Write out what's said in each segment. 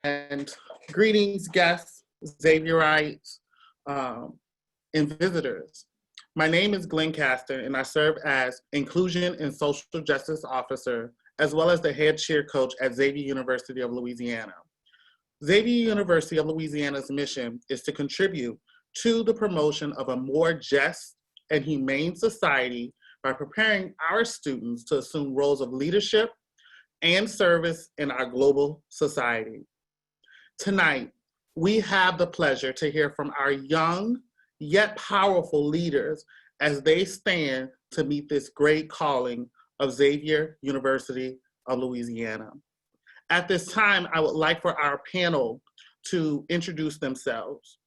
And greetings, guests, Xavierites, and visitors. My name is Glenn Caston, and I serve as Inclusion and Social Justice Officer, as well as the head cheer coach at Xavier University of Louisiana. Xavier University of Louisiana's mission is to contribute to the promotion of a more just and humane society by preparing our students to assume roles of leadership and service in our global society. Tonight, we have the pleasure to hear from our young yet powerful leaders as they stand to meet this great calling of Xavier University of Louisiana. At this time, I would like for our panel to introduce themselves.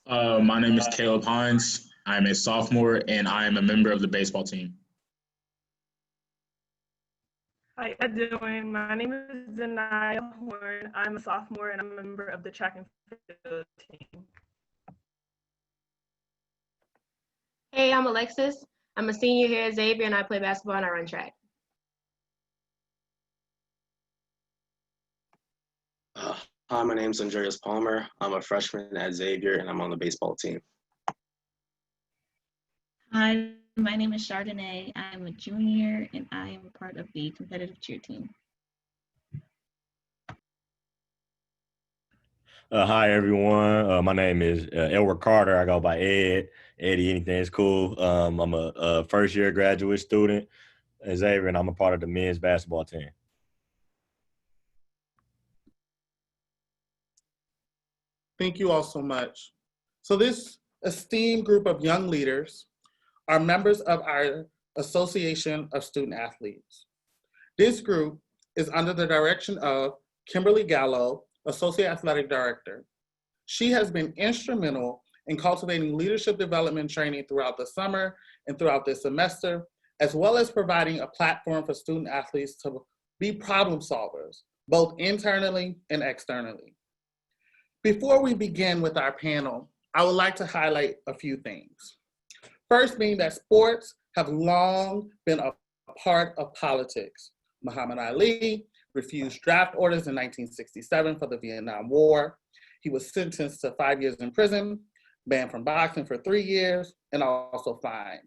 My name is Caleb Hines. I'm a sophomore and I am a member of the baseball team. How you doing? My name is DaNya Horne. I'm a sophomore and I'm a member of the track and field team. Hey, I'm Alexis. I'm a senior here at Xavier and I play basketball and I run track. Hi, my name's Andreas. I'm a freshman at Xavier and I'm on the baseball team. Hi, my name is Chardunay. I'm a junior and I am a part of the competitive cheer team. Hi, everyone. My name is Edward Carter. I go by Ed. Eddie, anything is cool. I'm a first-year graduate student at Xavier, and I'm a part of the men's basketball team. Thank you all so much. So this esteemed group of young leaders are members of our Association of Student Athletes. This group is under the direction of Kimberly Gallo, Associate Athletic Director. She has been instrumental in cultivating leadership development training throughout the summer and throughout this semester, as well as providing a platform for student athletes to be problem solvers, both internally and externally. Before we begin with our panel, I would like to highlight a few things. First being that sports have long been a part of politics. Muhammad Ali refused draft orders in 1967 for the Vietnam War. He was sentenced to 5 years in prison, banned from boxing for 3 years, and also fined.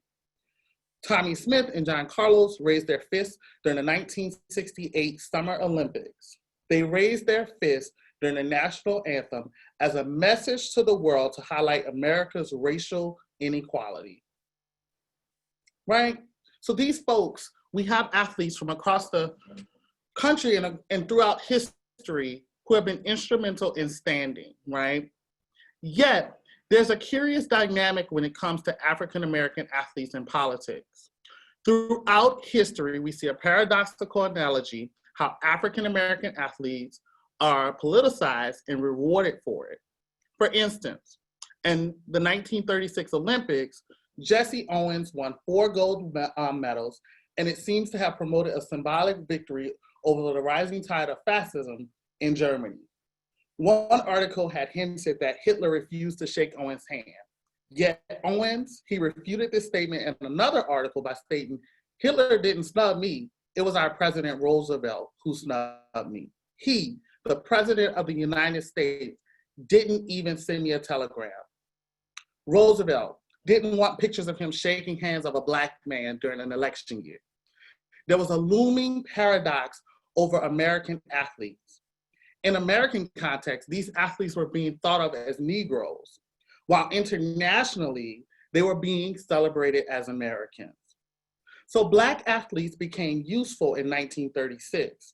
Tommie Smith and John Carlos raised their fists during the 1968 Summer Olympics. They raised their fists during the national anthem as a message to the world to highlight America's racial inequality. Right? So these folks, we have athletes from across the country and throughout history who have been instrumental in standing, right? Yet, there's a curious dynamic when it comes to African-American athletes in politics. Throughout history, we see a paradoxical analogy how African-American athletes are politicized and rewarded for it. For instance, in the 1936 Olympics, Jesse Owens won 4 gold medals, and it seems to have promoted a symbolic victory over the rising tide of fascism in Germany. One article had hinted that Hitler refused to shake Owens' hand. Yet Owens, he refuted this statement in another article by stating, Hitler didn't snub me, it was our President Roosevelt who snubbed me. He, the President of the United States, didn't even send me a telegram. Roosevelt didn't want pictures of him shaking hands of a Black man during an election year. There was a looming paradox over American athletes. In American context, these athletes were being thought of as Negroes, while internationally, they were being celebrated as Americans. So Black athletes became useful in 1936,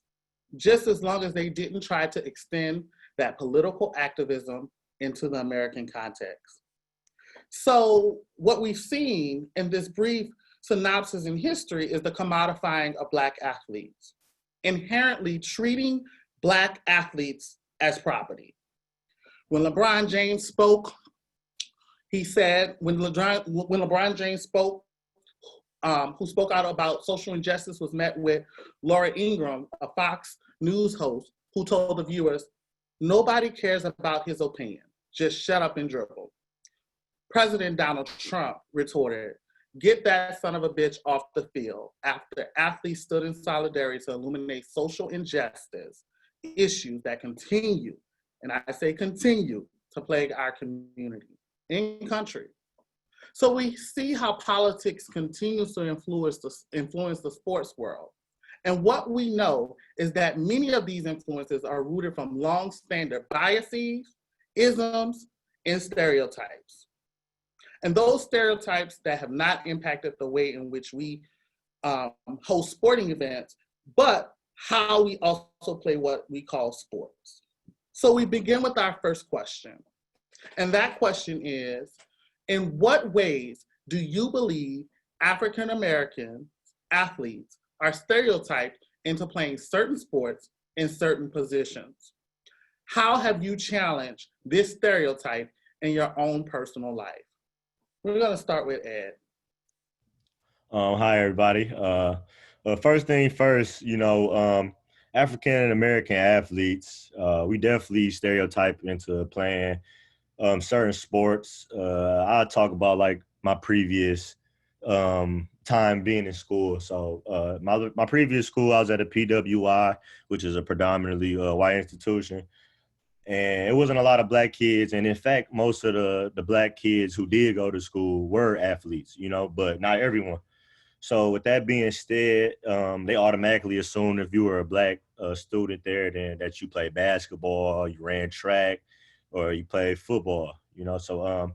just as long as they didn't try to extend that political activism into the American context. So what we've seen in this brief synopsis in history is the commodifying of Black athletes, inherently treating Black athletes as property. When LeBron James spoke, he said, when LeBron James spoke, who spoke out about social injustice, was met with Laura Ingraham, a Fox News host, who told the viewers, nobody cares about his opinion, just shut up and dribble. President Donald Trump retorted, Get that son of a bitch off the field after athletes stood in solidarity to illuminate social injustice issues that continue, and I say continue, to plague our community and country. So we see how politics continues to influence the sports world. And what we know is that many of these influences are rooted from long-standing biases, isms, and stereotypes. And those stereotypes that have not impacted the way in which we host sporting events, but how we also play what we call sports. So we begin with our first question. And that question is, in what ways do you believe African-American athletes are stereotyped into playing certain sports in certain positions? How have you challenged this stereotype in your own personal life? We're gonna start with Ed. Hi, everybody. First thing first, African American athletes, we definitely stereotype into playing certain sports. I'll talk about like my previous time being in school. So my previous school, I was at a PWI, which is a predominantly white institution. And it wasn't a lot of black kids. And in fact, most of the black kids who did go to school were athletes, but not everyone. So with that being said, they automatically assumed if you were a black student there, then that you played basketball, you ran track, or you played football, So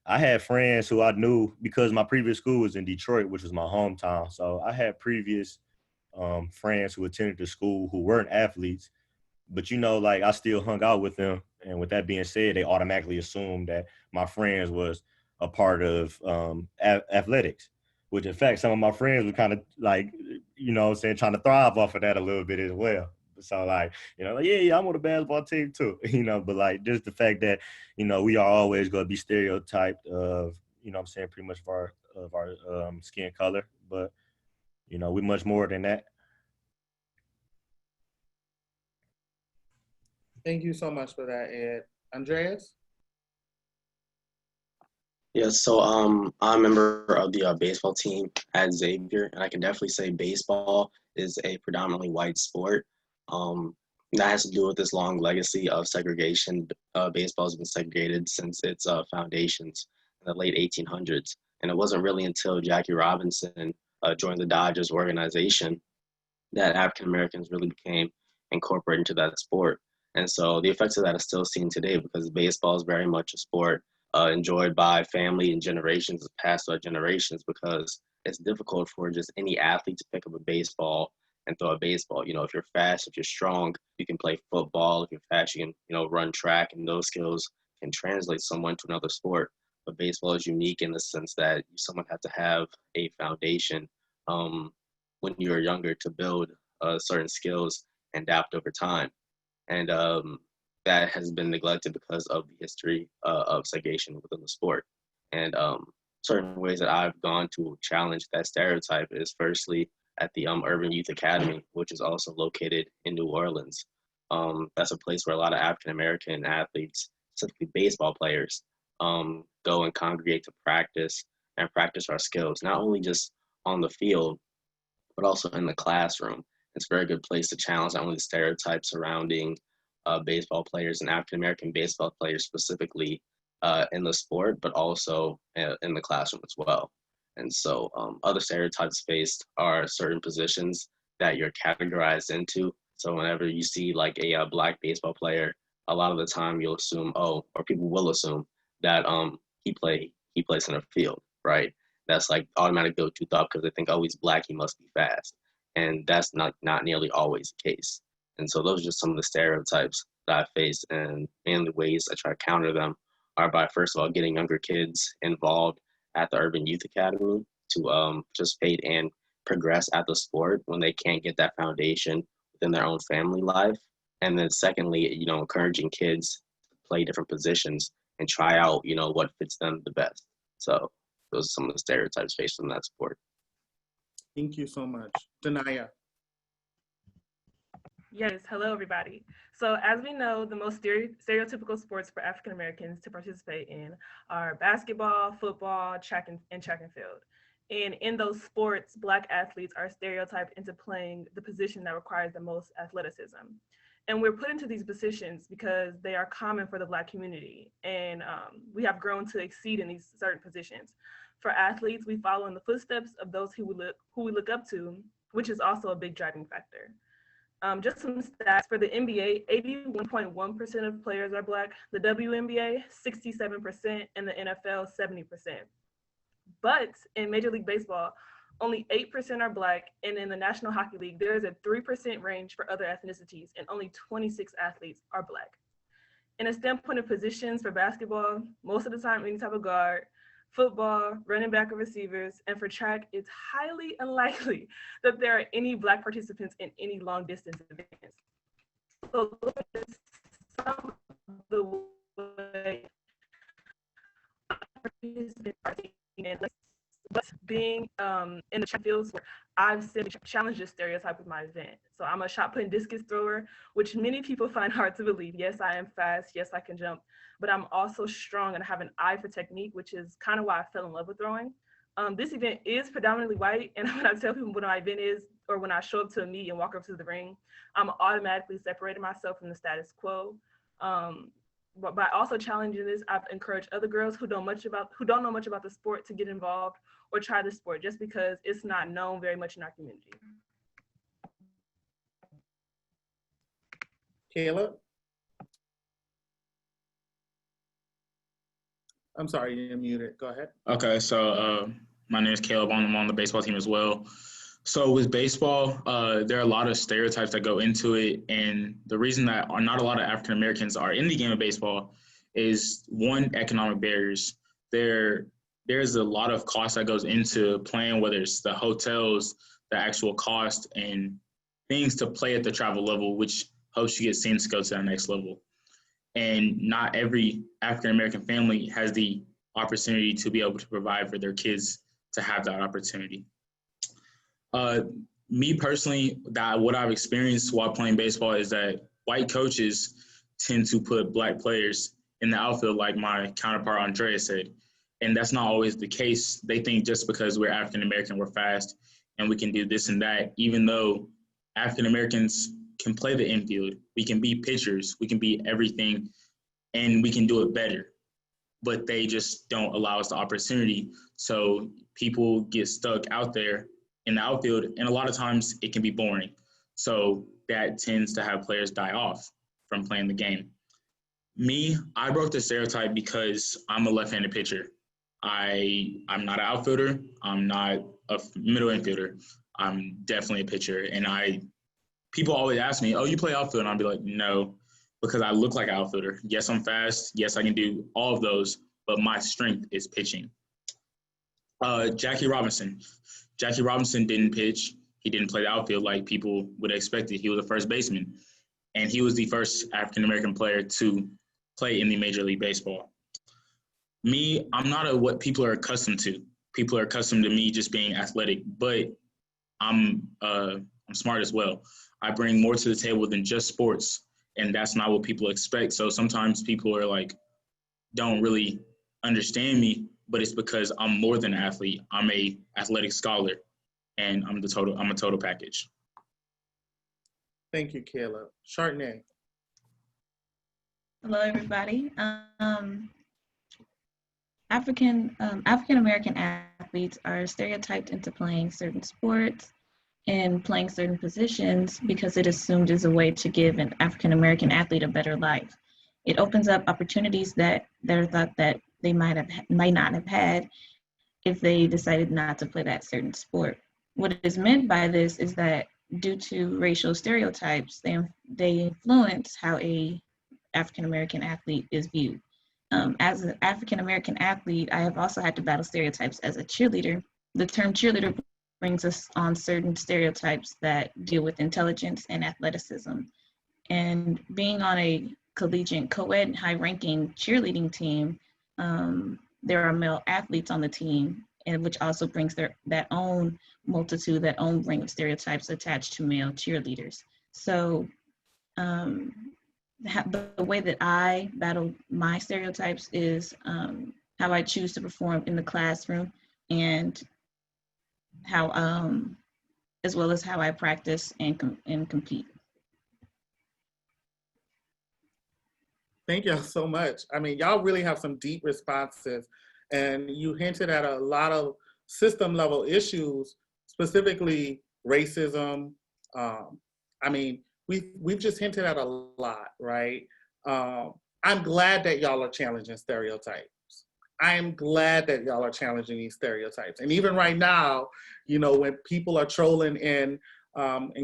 I had friends who I knew because my previous school was in Detroit, which was my hometown. So I had previous friends who attended the school who weren't athletes, but I still hung out with them. And with that being said, they automatically assumed that my friends was a part of athletics, which in fact, some of my friends were kind of like, trying to thrive off of that a little bit as well. So yeah, I'm on the basketball team too, but just the fact that, we are always going to be stereotyped of, pretty much of our skin color, but, we're much more than that. Thank you so much for that, Ed. Andreas? Yes, so I'm a member of the baseball team at Xavier, and I can definitely say baseball is a predominantly white sport. That has to do with this long legacy of segregation. Baseball has been segregated since its foundations in the late 1800s, and it wasn't really until Jackie Robinson joined the Dodgers organization that African Americans really became incorporated into that sport. And so the effects of that are still seen today because baseball is very much a sport enjoyed by family and generations, passed by generations, because it's difficult for just any athlete to pick up a baseball and throw a baseball. If you're fast, if you're strong, you can play football. If you're fast, you can, run track, and those skills can translate someone to another sport. But baseball is unique in the sense that someone has to have a foundation when you're younger to build certain skills and adapt over time. And that has been neglected because of the history of segregation within the sport. And certain ways that I've gone to challenge that stereotype is firstly at the Urban Youth Academy, which is also located in New Orleans. That's a place where a lot of African-American athletes, specifically baseball players, go and congregate to practice our skills, not only just on the field, but also in the classroom. It's a very good place to challenge not only the stereotypes surrounding baseball players and African-American baseball players specifically in the sport, but also in the classroom as well. And so other stereotypes faced are certain positions that you're categorized into. So whenever you see like a black baseball player, a lot of the time you'll assume, or people will assume that he plays center field, right? That's like automatic go-to thought because they think, oh, he's black, he must be fast. And that's not nearly always the case. And so those are just some of the stereotypes that I face, and mainly ways I try to counter them are by, first of all, getting younger kids involved at the Urban Youth Academy to participate and progress at the sport when they can't get that foundation within their own family life. And then secondly, encouraging kids to play different positions and try out, what fits them the best. So those are some of the stereotypes faced from that sport. Thank you so much. DaNya. Yes, hello everybody. So as we know, the most stereotypical sports for African Americans to participate in are basketball, football, track and field. And in those sports, Black athletes are stereotyped into playing the position that requires the most athleticism. And we're put into these positions because they are common for the Black community. And we have grown to exceed in these certain positions. For athletes, we follow in the footsteps of those who we look up to, which is also a big driving factor. Just some stats for the NBA, 81.1% of players are Black, the WNBA, 67%, and the NFL, 70%. But in Major League Baseball, only 8% are Black, and in the National Hockey League, there is a 3% range for other ethnicities, and only 26 athletes are Black. In a standpoint of positions for basketball, most of the time, any type of guard, football, running back, or receivers, and for track, it's highly unlikely that there are any Black participants in any long distance events. So look at some of the ways participants are taking in, but being in the track fields where I've simply challenged this stereotype with my event. So I'm a shot put and discus thrower, which many people find hard to believe. Yes, I am fast. Yes, I can jump, but I'm also strong and have an eye for technique, which is kind of why I fell in love with throwing. This event is predominantly white, and when I tell people what my event is, or when I show up to a meet and walk up to the ring, I'm automatically separating myself from the status quo. But by also challenging this, I've encouraged other girls who don't know much about the sport to get involved or try the sport, just because it's not known very much in our community. Caleb? I'm sorry, you're muted. Go ahead. Okay, so my name is Caleb. I'm on the baseball team as well. So with baseball, there are a lot of stereotypes that go into it. And the reason that not a lot of African Americans are in the game of baseball is, one, economic barriers. There's a lot of cost that goes into playing, whether it's the hotels, the actual cost, and things to play at the travel level, which helps you get seen to go to that next level. And not every African American family has the opportunity to be able to provide for their kids to have that opportunity. Me personally, what I've experienced while playing baseball is that white coaches tend to put Black players in the outfield, like my counterpart Andreas said. And that's not always the case. They think just because we're African American, we're fast and we can do this and that, even though African Americans can play the infield. We can be pitchers, we can be everything, and we can do it better. But they just don't allow us the opportunity. So people get stuck out there in the outfield, and a lot of times it can be boring. So that tends to have players die off from playing the game. Me, I broke the stereotype because I'm a left-handed pitcher. I'm not an outfielder. I'm not a middle infielder. I'm definitely a pitcher. And people always ask me, oh, you play outfield? And I'll be like, no, because I look like an outfielder. Yes, I'm fast. Yes, I can do all of those, but my strength is pitching. Jackie Robinson. Jackie Robinson didn't pitch. He didn't play the outfield like people would expect it. He was a first baseman. And he was the first African-American player to play in the Major League Baseball. Me, I'm not what people are accustomed to. People are accustomed to me just being athletic, but I'm smart as well. I bring more to the table than just sports, and that's not what people expect. So sometimes people are like, don't really understand me, but it's because I'm more than an athlete. I'm a athletic scholar, and I'm a total package. Thank you, Caleb. Chardunay. Hello, everybody. African American athletes are stereotyped into playing certain sports and playing certain positions because it assumed is a way to give an African American athlete a better life. It opens up opportunities that are thought that they might not have had if they decided not to play that certain sport. What is meant by this is that due to racial stereotypes, they influence how a African American athlete is viewed. As an African American athlete, I have also had to battle stereotypes as a cheerleader. The term cheerleader brings us on certain stereotypes that deal with intelligence and athleticism. And being on a collegiate, co-ed, high-ranking cheerleading team, there are male athletes on the team, and which also brings that own multitude, that own ring of stereotypes attached to male cheerleaders. So the way that I battle my stereotypes is how I choose to perform in the classroom and as well as how I practice and compete. Thank y'all so much. I mean, y'all really have some deep responses, and you hinted at a lot of system level issues, specifically racism. I mean, we've just hinted at a lot, right? I'm glad that y'all are challenging stereotypes. I am glad that y'all are challenging these stereotypes. And even right now, you know, when people are trolling and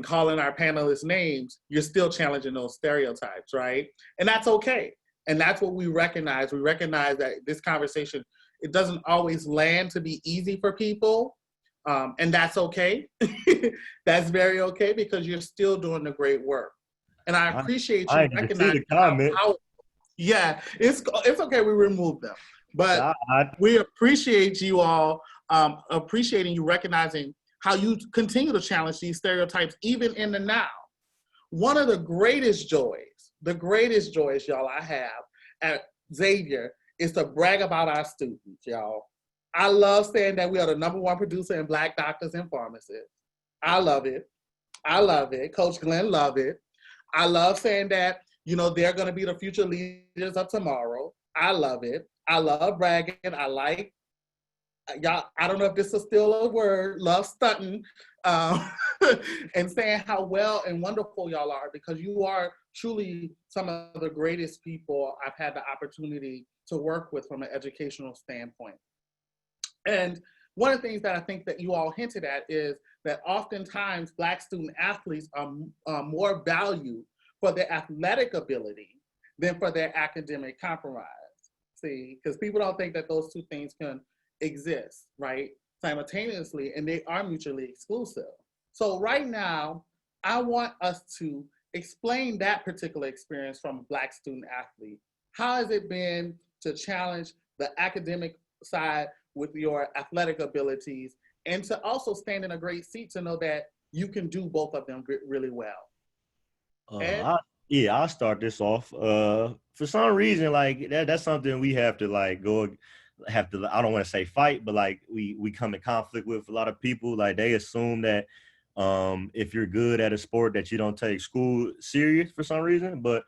calling our panelists names, you're still challenging those stereotypes, right? And that's okay. And that's what we recognize. We recognize that this conversation, it doesn't always land to be easy for people. And that's okay. That's very okay, because you're still doing the great work. And I appreciate you recognizing how yeah, it's okay, we remove them. But we appreciate you all appreciating you recognizing how you continue to challenge these stereotypes even in the now. One of the greatest joys y'all I have at Xavier is to brag about our students, y'all. I love saying that we are the #1 producer in Black doctors and pharmacists. I love it. I love it. Coach Glenn love it. I love saying that, you know, they're gonna be the future leaders of tomorrow. I love it. I love bragging. I like, y'all, I don't know if this is still a word, love stunting, and saying how well and wonderful y'all are, because you are truly some of the greatest people I've had the opportunity to work with from an educational standpoint. And one of the things that I think that you all hinted at is that oftentimes Black student athletes are more valued for their athletic ability than for their academic compromise. See, because people don't think that those two things can exist, right, simultaneously, and they are mutually exclusive. So right now, I want us to explain that particular experience from a Black student athlete. How has it been to challenge the academic side with your athletic abilities, and to also stand in a great seat to know that you can do both of them really well? I'll start this off. For some reason, like that's something we have to I don't want to say fight, but like we come in conflict with a lot of people. Like they assume that if you're good at a sport that you don't take school serious for some reason. But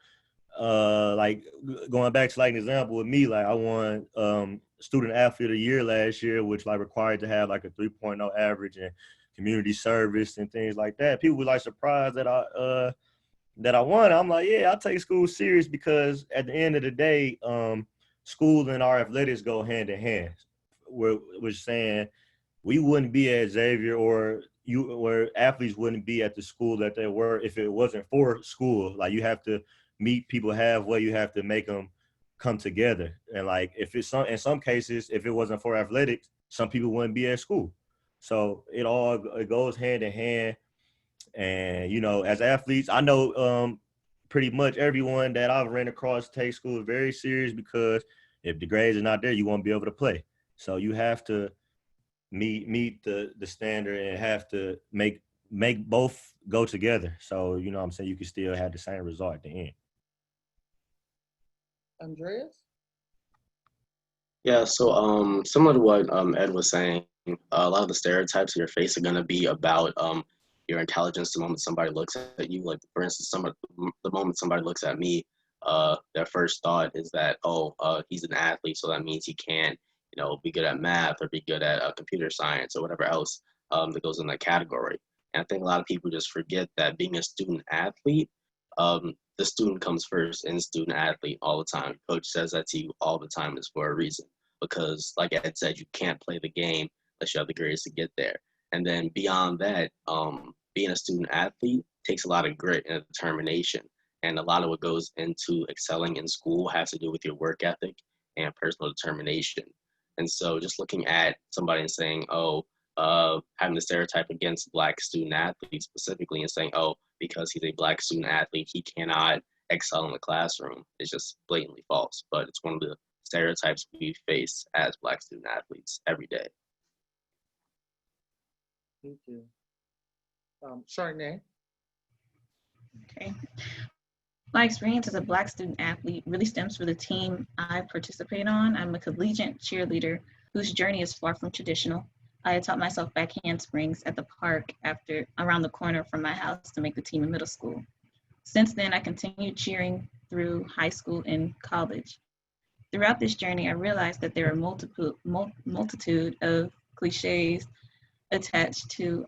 like going back to like an example with me, like I won student athlete of the year last year, which like required to have like a 3.0 average and community service and things like that. People were like surprised that I won. I'm like, yeah, I take school serious, because at the end of the day, school and our athletics go hand in hand. We're saying we wouldn't be at Xavier, or athletes wouldn't be at the school that they were if it wasn't for school. Like you have to meet people halfway. You have to make them come together. And like if it's in some cases, if it wasn't for athletics, some people wouldn't be at school. So it goes hand in hand. And, you know, as athletes, I know pretty much everyone that I've ran across takes school very serious, because if the grades are not there, you won't be able to play. So you have to meet the standard and have to make both go together. So, you know what I'm saying, you can still have the same result at the end. Andreas? Yeah, so similar to what Ed was saying, a lot of the stereotypes in your face are going to be about your intelligence the moment somebody looks at you. Like, for instance, the moment somebody looks at me, their first thought is that, he's an athlete, so that means he can't, you know, be good at math or be good at computer science or whatever else that goes in that category. And I think a lot of people just forget that being a student athlete, the student comes first in student athlete all the time. Coach says that to you all the time is for a reason, because like Ed said, you can't play the game unless you have the grades to get there. And then beyond that, being a student athlete takes a lot of grit and determination. And a lot of what goes into excelling in school has to do with your work ethic and personal determination. And so just looking at somebody and saying, having the stereotype against Black student athletes specifically and saying, because he's a Black student athlete, he cannot excel in the classroom, is just blatantly false. But it's one of the stereotypes we face as Black student athletes every day. Thank you. Chardunay? Okay. My experience as a Black student athlete really stems from the team I participate on. I'm a collegiate cheerleader whose journey is far from traditional. I taught myself back handsprings at the park around the corner from my house to make the team in middle school. Since then, I continued cheering through high school and college. Throughout this journey, I realized that there are multitude of cliches attached to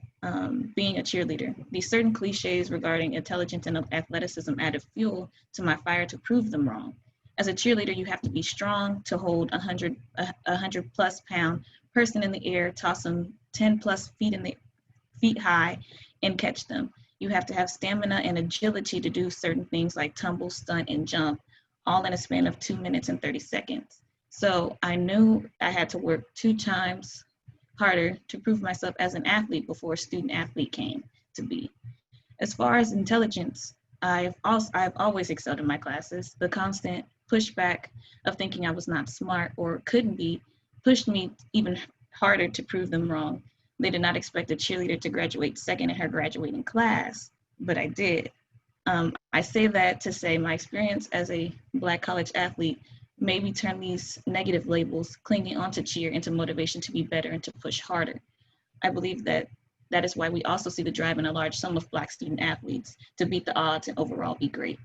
being a cheerleader. These certain cliches regarding intelligence and athleticism added fuel to my fire to prove them wrong. As a cheerleader, you have to be strong to hold a 100 plus pound person in the air, toss them 10 plus feet high, and catch them. You have to have stamina and agility to do certain things like tumble, stunt, and jump, all in a span of 2 minutes and 30 seconds. So I knew I had to work 2 times harder to prove myself as an athlete before a student athlete came to be. As far as intelligence, I've always excelled in my classes. The constant pushback of thinking I was not smart or couldn't be pushed me even harder to prove them wrong. They did not expect a cheerleader to graduate second in her graduating class, but I did. I say that to say my experience as a Black college athlete made me turn these negative labels, clinging onto cheer, into motivation to be better and to push harder. I believe that is why we also see the drive in a large sum of Black student athletes to beat the odds and overall be great.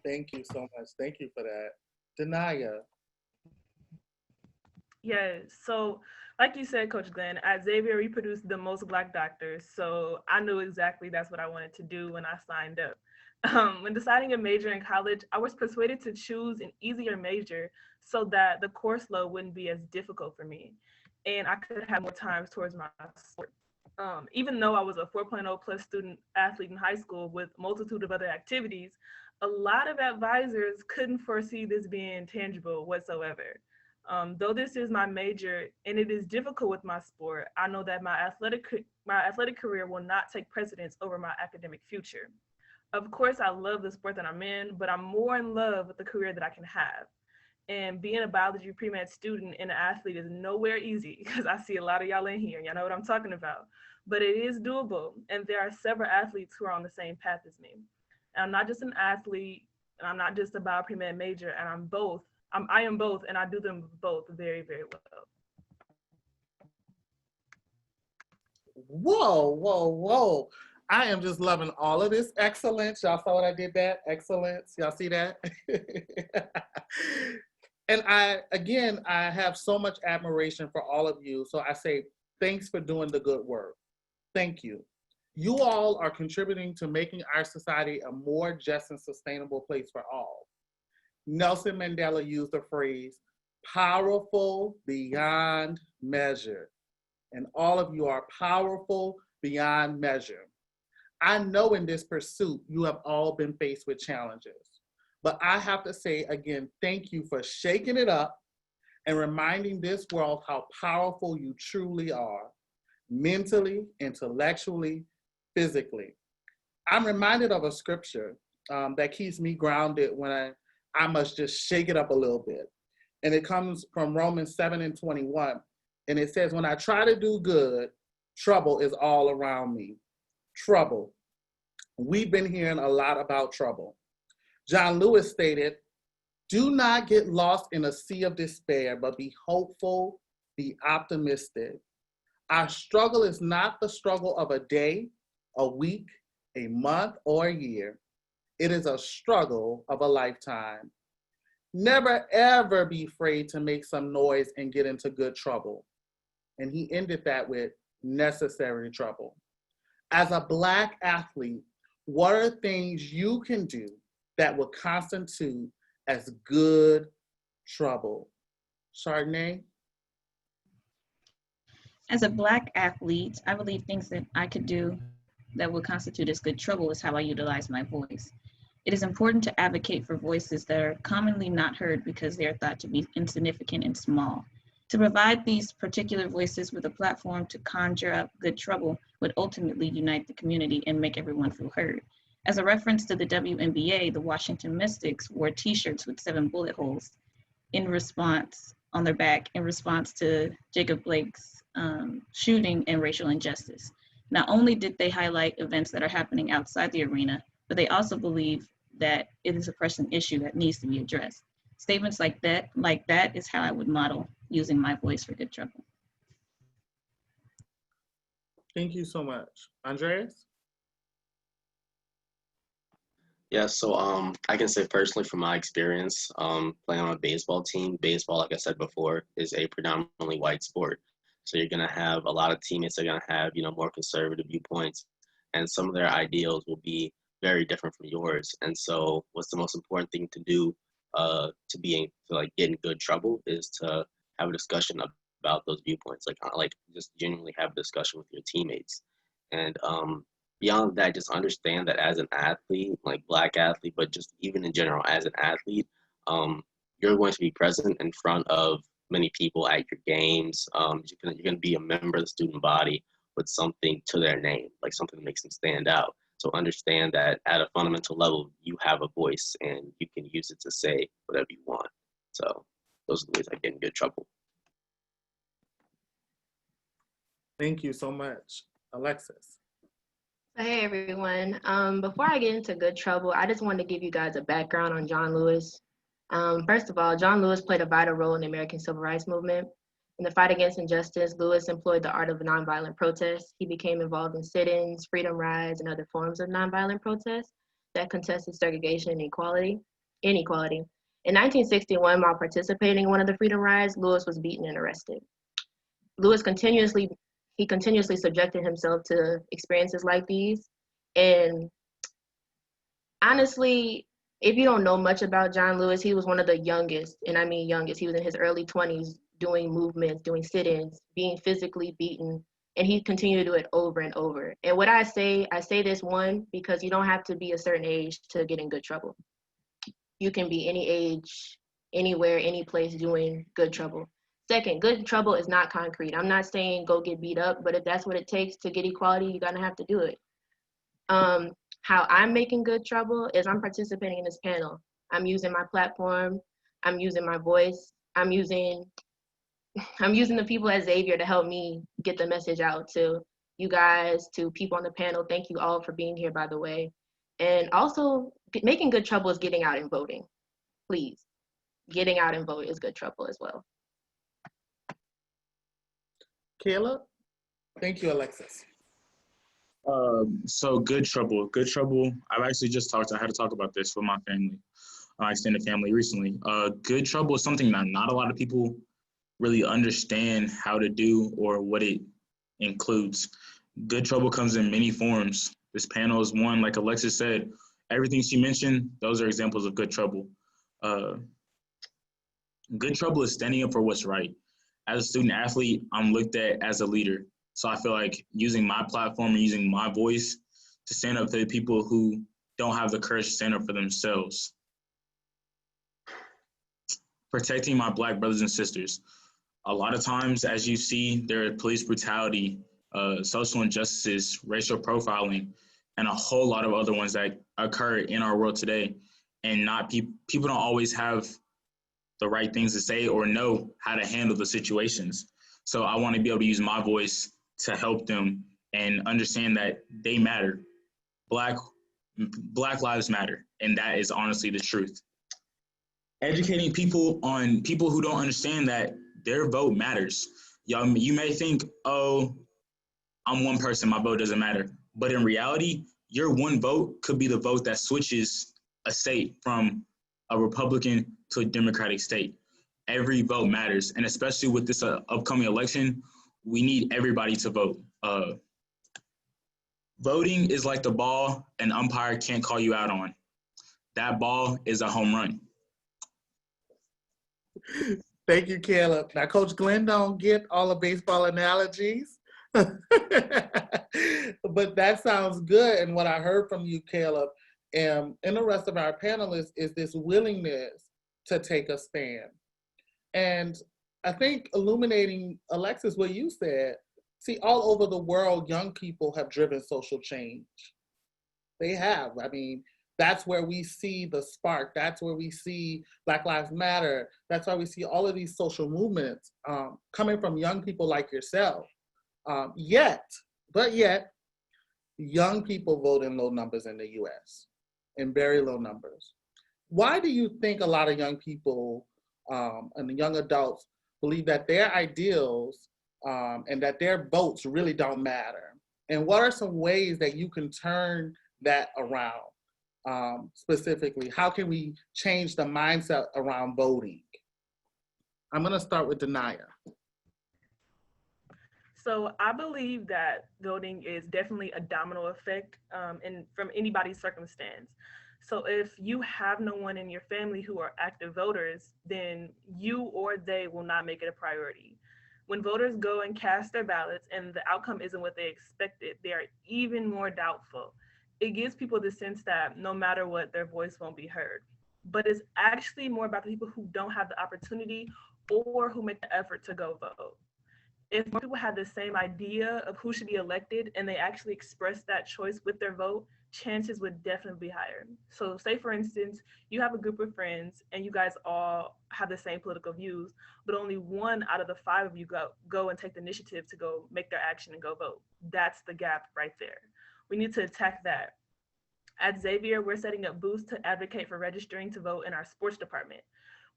Thank you so much. Thank you for that. DaNya. Yes, so like you said, Coach Glenn, at Xavier, we produced the most Black doctors. So I knew exactly that's what I wanted to do when I signed up. When deciding a major in college, I was persuaded to choose an easier major so that the course load wouldn't be as difficult for me and I could have more time towards my sport. Even though I was a 4.0 plus student athlete in high school with a multitude of other activities, a lot of advisors couldn't foresee this being tangible whatsoever. Though this is my major and it is difficult with my sport, I know that my athletic career will not take precedence over my academic future. Of course, I love the sport that I'm in, but I'm more in love with the career that I can have. And being a biology pre-med student and an athlete is nowhere easy because I see a lot of y'all in here. Y'all know what I'm talking about. But it is doable. And there are several athletes who are on the same path as me. And I'm not just an athlete, and I'm not just a bio pre-med major, and I'm both. I am both, and I do them both very, very well. Whoa, whoa, whoa. I am just loving all of this excellence. Y'all saw what I did that? Excellence. Y'all see that? And I have so much admiration for all of you. So I say, thanks for doing the good work. Thank you. You all are contributing to making our society a more just and sustainable place for all. Nelson Mandela used the phrase, powerful beyond measure. And all of you are powerful beyond measure. I know in this pursuit, you have all been faced with challenges. But I have to say again, thank you for shaking it up and reminding this world how powerful you truly are, mentally, intellectually, physically. I'm reminded of a scripture that keeps me grounded when I must just shake it up a little bit. And it comes from Romans 7:21. And it says, when I try to do good, trouble is all around me. Trouble. We've been hearing a lot about trouble. John Lewis stated, do not get lost in a sea of despair, but be hopeful, be optimistic. Our struggle is not the struggle of a day, a week, a month, or a year. It is a struggle of a lifetime. Never, ever be afraid to make some noise and get into good trouble. And he ended that with necessary trouble. As a Black athlete, what are things you can do that will constitute as good trouble? Chardunay? As a Black athlete, I believe things that I could do that would constitute as good trouble is how I utilize my voice. It is important to advocate for voices that are commonly not heard because they are thought to be insignificant and small. To provide these particular voices with a platform to conjure up good trouble would ultimately unite the community and make everyone feel heard. As a reference to the WNBA, the Washington Mystics wore t-shirts with 7 bullet holes on their back in response to Jacob Blake's shooting and racial injustice. Not only did they highlight events that are happening outside the arena, but they also believe that it is a pressing issue that needs to be addressed. Statements like that is how I would model using my voice for good trouble. Thank you so much. Andreas? Yeah, so I can say personally from my experience playing on a baseball team, baseball, like I said before, is a predominantly white sport. So you're gonna have a lot of teammates that are gonna have, more conservative viewpoints, and some of their ideals will be very different from yours. And so what's the most important thing to do to like get in good trouble is to have a discussion about those viewpoints, like just genuinely have a discussion with your teammates. And beyond that, just understand that as an athlete, like Black athlete, but just even in general as an athlete, you're going to be present in front of many people at your games. You're going to be a member of the student body with something to their name, like something that makes them stand out. So understand that at a fundamental level, you have a voice and you can use it to say whatever you want. So those are the ways I get in good trouble. Thank you so much. Alexis? Hey everyone. Before I get into good trouble, I just wanted to give you guys a background on John Lewis. First of all, John Lewis played a vital role in the American Civil Rights Movement. In the fight against injustice, Lewis employed the art of nonviolent protest. He became involved in sit-ins, freedom rides, and other forms of nonviolent protest that contested segregation and inequality. In 1961, while participating in one of the freedom rides, Lewis was beaten and arrested. Lewis continuously subjected himself to experiences like these. And honestly, if you don't know much about John Lewis, he was one of the youngest, and I mean youngest. He was in his early 20s doing movements, doing sit-ins, being physically beaten, and he continued to do it over and over. And what I say this, one, because you don't have to be a certain age to get in good trouble. You can be any age, anywhere, any place doing good trouble. Second, good trouble is not concrete. I'm not saying go get beat up, but if that's what it takes to get equality, you're gonna have to do it. How I'm making good trouble is I'm participating in this panel. I'm using my platform, I'm using my voice, I'm using the people at Xavier to help me get the message out to you guys, to people on the panel. Thank you all for being here, by the way. And also, making good trouble is getting out and voting. Please, getting out and vote is good trouble as well. Caleb? Thank you, Alexis. So good trouble. I've actually I had to talk about this with my family, my extended family recently. Good trouble is something that not a lot of people really understand how to do or what it includes. Good trouble comes in many forms. This panel is one, like Alexis said, everything she mentioned, those are examples of good trouble. Good trouble is standing up for what's right. As a student athlete, I'm looked at as a leader. So I feel like using my platform and using my voice to stand up to the people who don't have the courage to stand up for themselves. Protecting my Black brothers and sisters. A lot of times, as you see, there is police brutality, social injustices, racial profiling, and a whole lot of other ones that occur in our world today. And people don't always have the right things to say or know how to handle the situations. So I want to be able to use my voice to help them and understand that they matter. Black lives matter, and that is honestly the truth. Educating people on people who don't understand that their vote matters. You may think, oh, I'm one person, my vote doesn't matter. But in reality, your one vote could be the vote that switches a state from a Republican to a Democratic state. Every vote matters. And especially with this upcoming election, we need everybody to vote. Voting is like the ball an umpire can't call you out on. That ball is a home run. Thank you, Caleb. Now, Coach Glenn don't get all the baseball analogies, but that sounds good. And what I heard from you, Caleb, and the rest of our panelists is this willingness to take a stand. And I think illuminating, Alexis, what you said, see, all over the world, young people have driven social change. They have. I mean, that's where we see the spark. That's where we see Black Lives Matter. That's why we see all of these social movements coming from young people like yourself. Yet, young people vote in low numbers in the US, in very low numbers. Why do you think a lot of young people and young adults believe that their ideals and that their votes really don't matter? And what are some ways that you can turn that around? Specifically, how can we change the mindset around voting? I'm gonna start with DaNya. So I believe that voting is definitely a domino effect from anybody's circumstance. So if you have no one in your family who are active voters, then you or they will not make it a priority. When voters go and cast their ballots and the outcome isn't what they expected, they are even more doubtful. It gives people the sense that no matter what, their voice won't be heard. But it's actually more about the people who don't have the opportunity or who make the effort to go vote. If more people had the same idea of who should be elected and they actually express that choice with their vote, chances would definitely be higher. So say for instance, you have a group of friends and you guys all have the same political views, but only one out of the 5 of you go and take the initiative to go make their action and go vote. That's the gap right there. We need to attack that. At Xavier, we're setting up booths to advocate for registering to vote in our sports department.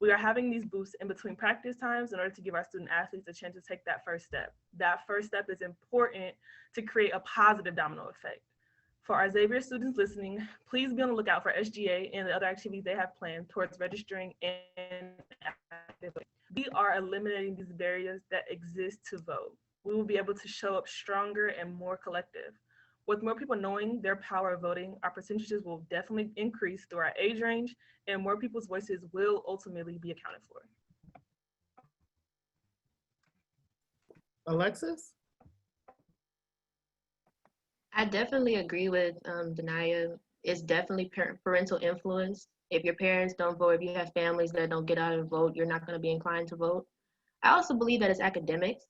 We are having these booths in between practice times in order to give our student athletes a chance to take that first step. That first step is important to create a positive domino effect. For our Xavier students listening, please be on the lookout for SGA and the other activities they have planned towards registering and actively. We are eliminating these barriers that exist to vote. We will be able to show up stronger and more collective. With more people knowing their power of voting, our percentages will definitely increase through our age range, and more people's voices will ultimately be accounted for. Alexis? I definitely agree with DaNya. It's definitely parental influence. If your parents don't vote, if you have families that don't get out and vote, you're not going to be inclined to vote. I also believe that it's academics.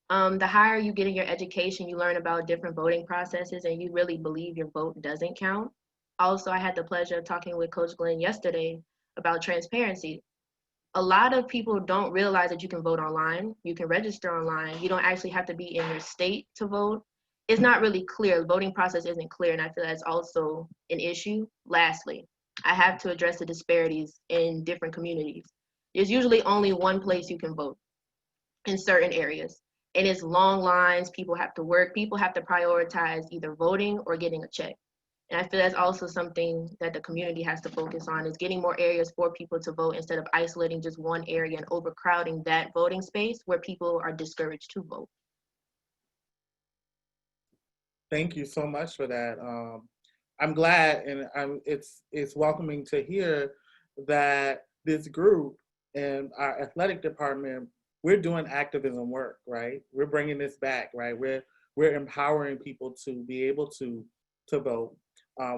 The higher you get in your education, you learn about different voting processes and you really believe your vote doesn't count. Also, I had the pleasure of talking with Coach Glenn yesterday about transparency. A lot of people don't realize that you can vote online, you can register online, you don't actually have to be in your state to vote. It's not really clear, the voting process isn't clear, and I feel that's also an issue. Lastly, I have to address the disparities in different communities. There's usually only one place you can vote in certain areas. And it's long lines, people have to work, people have to prioritize either voting or getting a check. And I feel that's also something that the community has to focus on, is getting more areas for people to vote instead of isolating just one area and overcrowding that voting space where people are discouraged to vote. Thank you so much for that. I'm glad, and it's welcoming to hear that this group and our athletic department, we're doing activism work, right? We're bringing this back, right? We're empowering people to be able to vote.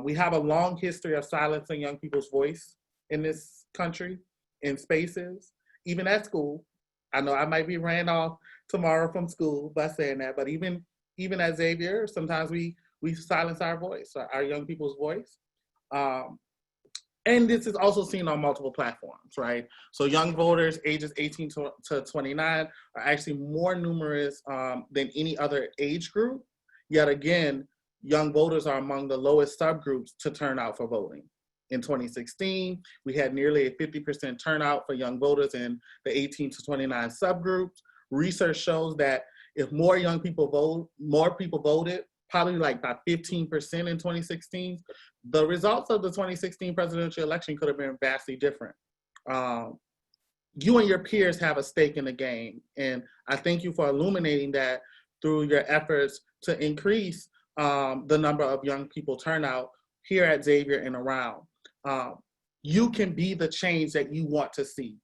We have a long history of silencing young people's voice in this country, in spaces, even at school. I know I might be ran off tomorrow from school by saying that, but even at Xavier, sometimes we silence our voice, our young people's voice. And this is also seen on multiple platforms, right? So young voters ages 18 to 29 are actually more numerous than any other age group. Yet again, young voters are among the lowest subgroups to turn out for voting. In 2016, we had nearly a 50% turnout for young voters in the 18 to 29 subgroups. Research shows that if more young people voted, probably like by 15% in 2016, the results of the 2016 presidential election could have been vastly different. You and your peers have a stake in the game, and I thank you for illuminating that through your efforts to increase the number of young people turnout here at Xavier and around. You can be the change that you want to see,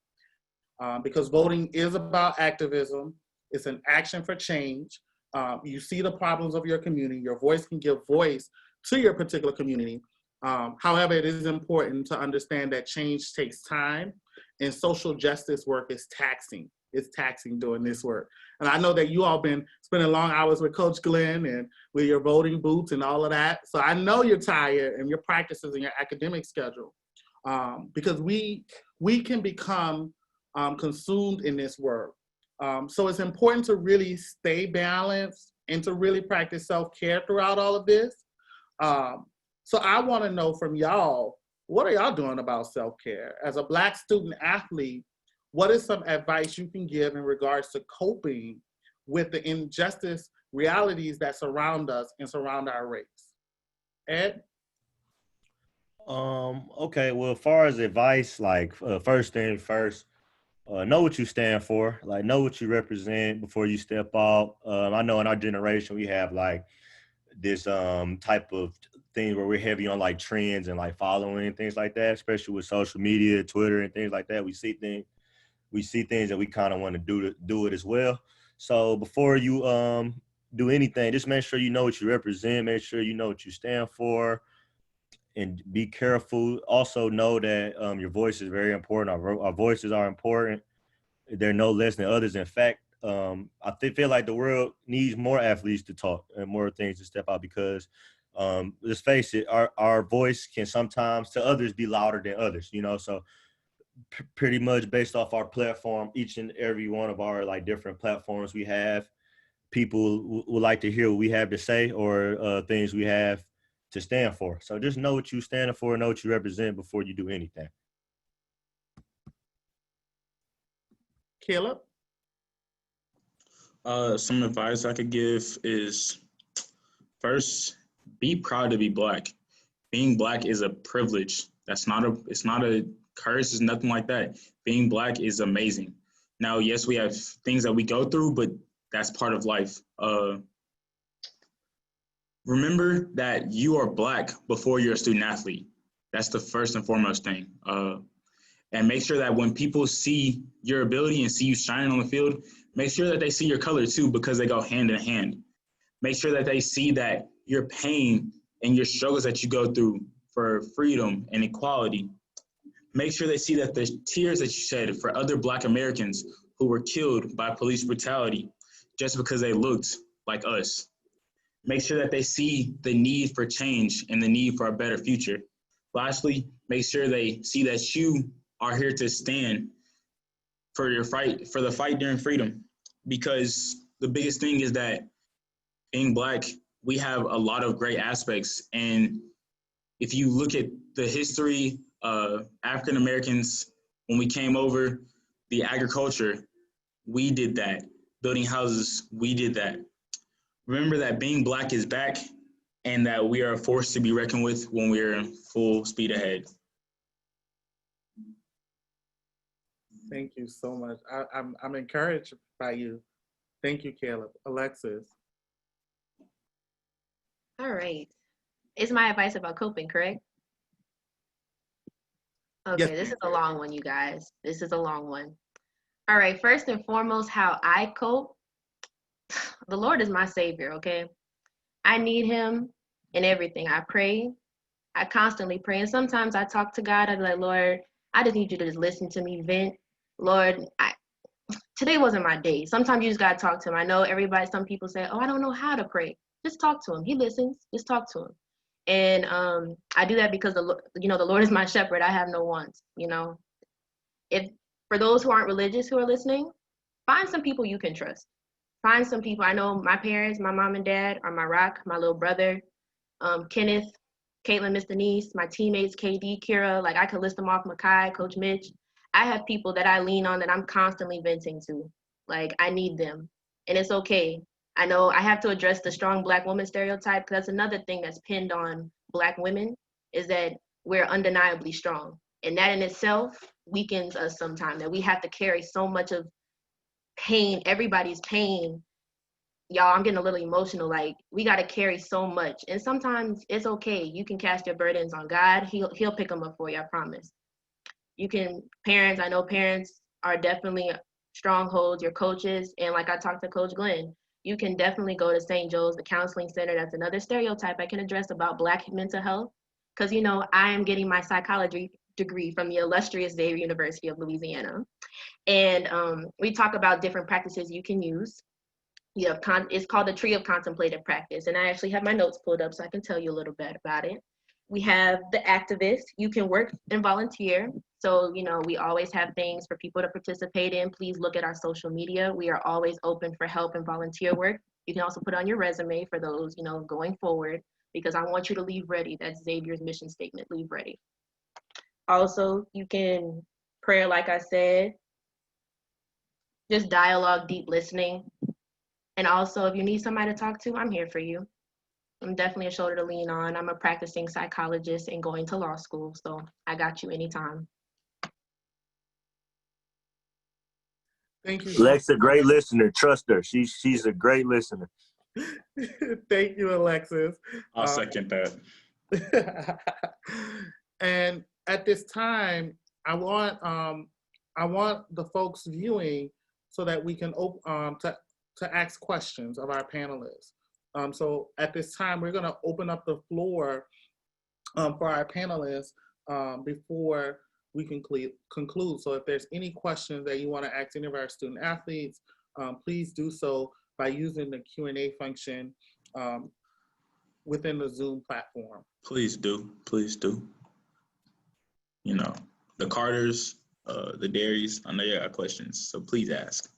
because voting is about activism. It's an action for change. You see the problems of your community. Your voice can give voice to your particular community. However, it is important to understand that change takes time, and social justice work is taxing. It's taxing doing this work. And I know that you all been spending long hours with Coach Glenn and with your voting booths and all of that. So I know you're tired and your practices and your academic schedule, because we can become consumed in this work. So it's important to really stay balanced and to really practice self-care throughout all of this. So I want to know from y'all, what are y'all doing about self-care? As a Black student athlete, what is some advice you can give in regards to coping with the injustice realities that surround us and surround our race. Ed? Okay, well, as far as advice, like first thing first, know what you stand for, like know what you represent before you step out. I know in our generation we have like this type of thing where we're heavy on like trends and like following and things like that, especially with social media, Twitter and things like that. We see things that we kind of want to do it as well. So before you do anything, just make sure you know what you represent, make sure you know what you stand for, and be careful. Also know that your voice is very important. Our voices are important. They're no less than others. In fact, feel like the world needs more athletes to talk and more things to step out because let's face it, our voice can sometimes to others be louder than others, you know, so pretty much based off our platform, each and every one of our like different platforms we have, people would like to hear what we have to say or things we have to stand for. So just know what you stand for, know what you represent before you do anything. Caleb? Some advice I could give is first, be proud to be Black. Being Black is a privilege. It's not a curse, it's nothing like that. Being Black is amazing. Now, yes, we have things that we go through, but that's part of life. Remember that you are Black before you're a student athlete. That's the first and foremost thing. And make sure that when people see your ability and see you shining on the field, make sure that they see your color too, because they go hand in hand. Make sure that they see that your pain and your struggles that you go through for freedom and equality. Make sure they see that the tears that you shed for other Black Americans who were killed by police brutality just because they looked like us. Make sure that they see the need for change and the need for a better future. Lastly, make sure they see that you are here to stand for your fight, for the fight during freedom. Because the biggest thing is that being Black, we have a lot of great aspects. And if you look at the history of African Americans, when we came over, the agriculture, we did that. Building houses, we did that. Remember that being Black is back and that we are a force to be reckoned with when we're in full speed ahead. Thank you so much. I'm encouraged by you. Thank you, Caleb. Alexis? All right. It's my advice about coping, correct? Okay, Yes, this ma'am. is a long one, you guys. This is a long one. All right, first and foremost, how I cope. The Lord is my savior, okay? I need him in everything. I pray. I constantly pray. And sometimes I talk to God. I be like, Lord, I just need you to just listen to me vent. Lord, today wasn't my day. Sometimes you just got to talk to him. I know some people say, oh, I don't know how to pray. Just talk to him. He listens. Just talk to him. And I do that because the Lord is my shepherd. I have no wants, you know. If for those who aren't religious who are listening, find some people you can trust. Find some people. I know my parents, my mom and dad are my rock, my little brother, Kenneth, Caitlin, Miss Denise, my teammates, KD, Kira, like I could list them off, Makai, Coach Mitch. I have people that I lean on that I'm constantly venting to. Like I need them. And it's okay. I know I have to address the strong Black woman stereotype because that's another thing that's pinned on Black women is that we're undeniably strong. And that in itself weakens us sometimes, that we have to carry so much of pain, everybody's pain. Y'all, I'm getting a little emotional. Like we got to carry so much. And sometimes it's okay. You can cast your burdens on God. He'll pick them up for you, I promise. You can, parents, I know parents are definitely strongholds, your coaches. And like I talked to Coach Glenn, you can definitely go to St. Joe's, the counseling center. That's another stereotype I can address about Black mental health. Because, you know, I am getting my psychology degree from the illustrious Xavier University of Louisiana. And we talk about different practices you can use. You have it's called the Tree of Contemplative Practice. And I actually have my notes pulled up so I can tell you a little bit about it. We have the activist. You can work and volunteer. So, you know, we always have things for people to participate in. Please look at our social media. We are always open for help and volunteer work. You can also put on your resume for those, you know, going forward, because I want you to leave ready. That's Xavier's mission statement, leave ready. Also, you can prayer, like I said, just dialogue, deep listening. And also, if you need somebody to talk to, I'm here for you. I'm definitely a shoulder to lean on. I'm a practicing psychologist and going to law school, so I got you anytime. Thank you. Lex, a great listener. Trust her. She's a great listener. Thank you, Alexis. I'll second that. And at this time, I want the folks viewing so that we can to ask questions of our panelists. So at this time, we're going to open up the floor for our panelists before we conclude. So if there's any questions that you want to ask any of our student athletes, please do so by using the Q&A function within the Zoom platform. Please do. Please do. You know, the Carters, the Derrys, I know you got questions, so please ask.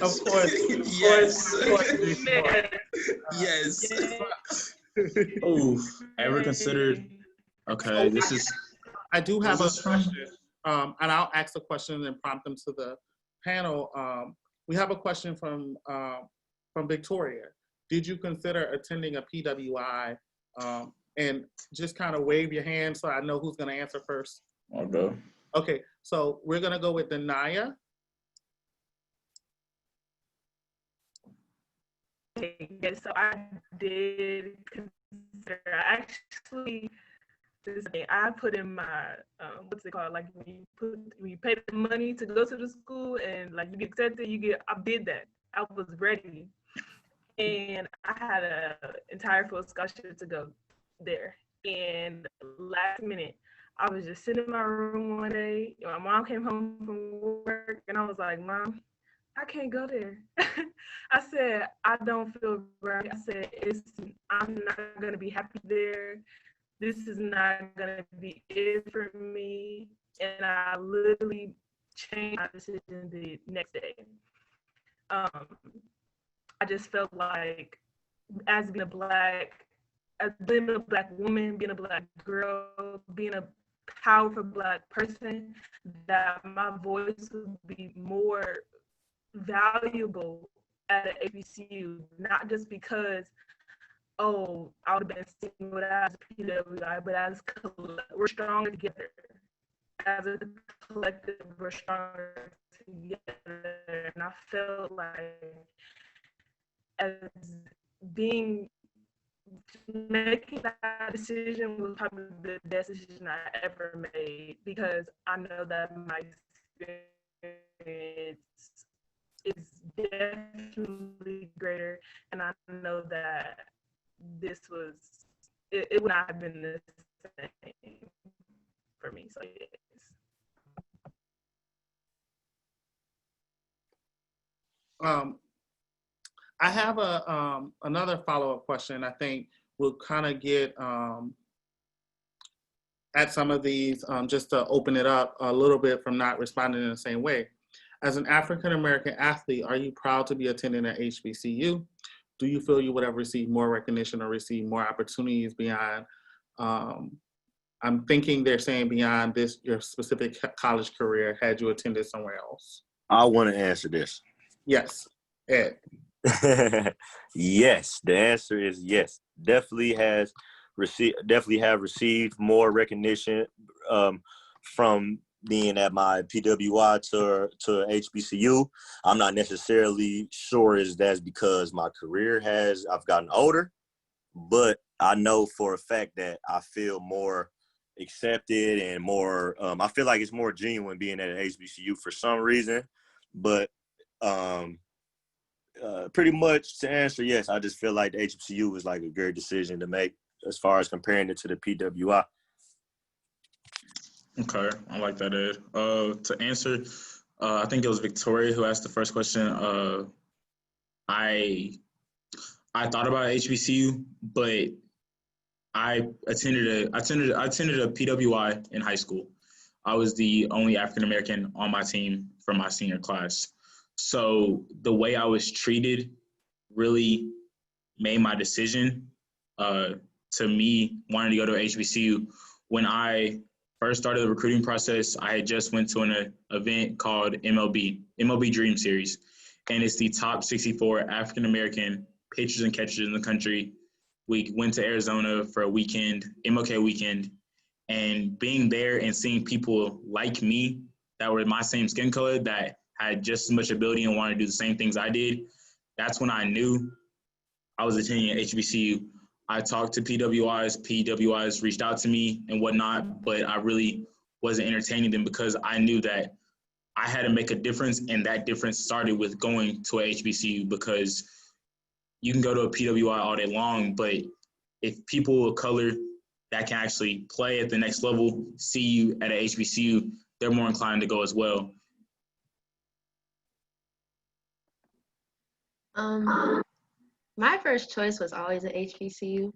Of course. Yes. Yes. Yes. Oh, ever considered? Okay, this is. I do have a Where's this from? question, and I'll ask the question and prompt them to the panel. We have a question from Victoria. Did you consider attending a PWI? And just kind of wave your hand so I know who's going to answer first. I'll go. Okay, so we're going to go with DaNya. Yes, so I did consider. I put in my what's it called? Like when you pay the money to go to the school and like you get accepted, I did that. I was ready, and I had an entire full scholarship to go there. And last minute, I was just sitting in my room one day. My mom came home from work, and I was like, "Mom, I can't go there." I said, I don't feel right. I said, I'm not going to be happy there. This is not going to be it for me. And I literally changed my decision the next day. I just felt like as being a black woman, being a black girl, being a powerful black person, that my voice would be more valuable at an HBCU, not just because, I would have been sitting with as a PWI, but as we're stronger together. As a collective, we're stronger together. And I felt like making that decision was probably the best decision I ever made, because I know that my experience is definitely greater, and I know that it would not have been the same for me. So yes. I have another follow-up question. I think we'll kind of get at some of these just to open it up a little bit from not responding in the same way. As an African-American athlete, are you proud to be attending an HBCU? Do you feel you would have received more recognition or received more opportunities beyond, I'm thinking they're saying beyond your specific college career, had you attended somewhere else? I want to answer this. Yes, Ed. Yes, the answer is yes. Definitely have received more recognition from being at my PWI to HBCU. I'm not necessarily sure that's because my career I've gotten older, but I know for a fact that I feel more accepted and more, I feel like it's more genuine being at an HBCU for some reason. But pretty much to answer, yes, I just feel like the HBCU was like a great decision to make as far as comparing it to the PWI. Okay, I like that, Ed. To answer, I think it was Victoria who asked the first question. I thought about HBCU, but I attended a PWI in high school. I was the only African American on my team for my senior class. So the way I was treated really made my decision to me wanting to go to HBCU. When I first started the recruiting process, I had just went to an event called MLB Dream Series. And it's the top 64 African-American pitchers and catchers in the country. We went to Arizona for a weekend, MLK weekend, and being there and seeing people like me that were my same skin color that had just as much ability and wanted to do the same things I did, that's when I knew I was attending an HBCU. I talked to PWIs reached out to me and whatnot, but I really wasn't entertaining them because I knew that I had to make a difference, and that difference started with going to a HBCU, because you can go to a PWI all day long, but if people of color that can actually play at the next level see you at a HBCU, they're more inclined to go as well. My first choice was always at HBCU.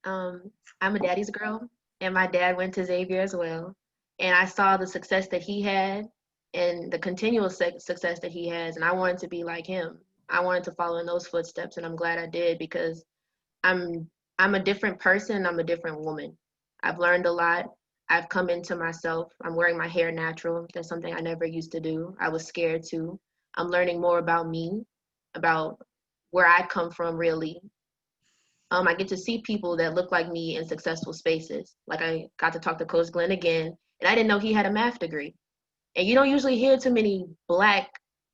I'm a daddy's girl, and my dad went to Xavier as well. And I saw the success that he had and the continual success that he has, and I wanted to be like him. I wanted to follow in those footsteps, and I'm glad I did, because I'm a different person. I'm a different woman. I've learned a lot. I've come into myself. I'm wearing my hair natural. That's something I never used to do. I was scared too. I'm learning more about me, about where I come from, really. I get to see people that look like me in successful spaces. Like, I got to talk to Coach Glenn again, and I didn't know he had a math degree. And you don't usually hear too many Black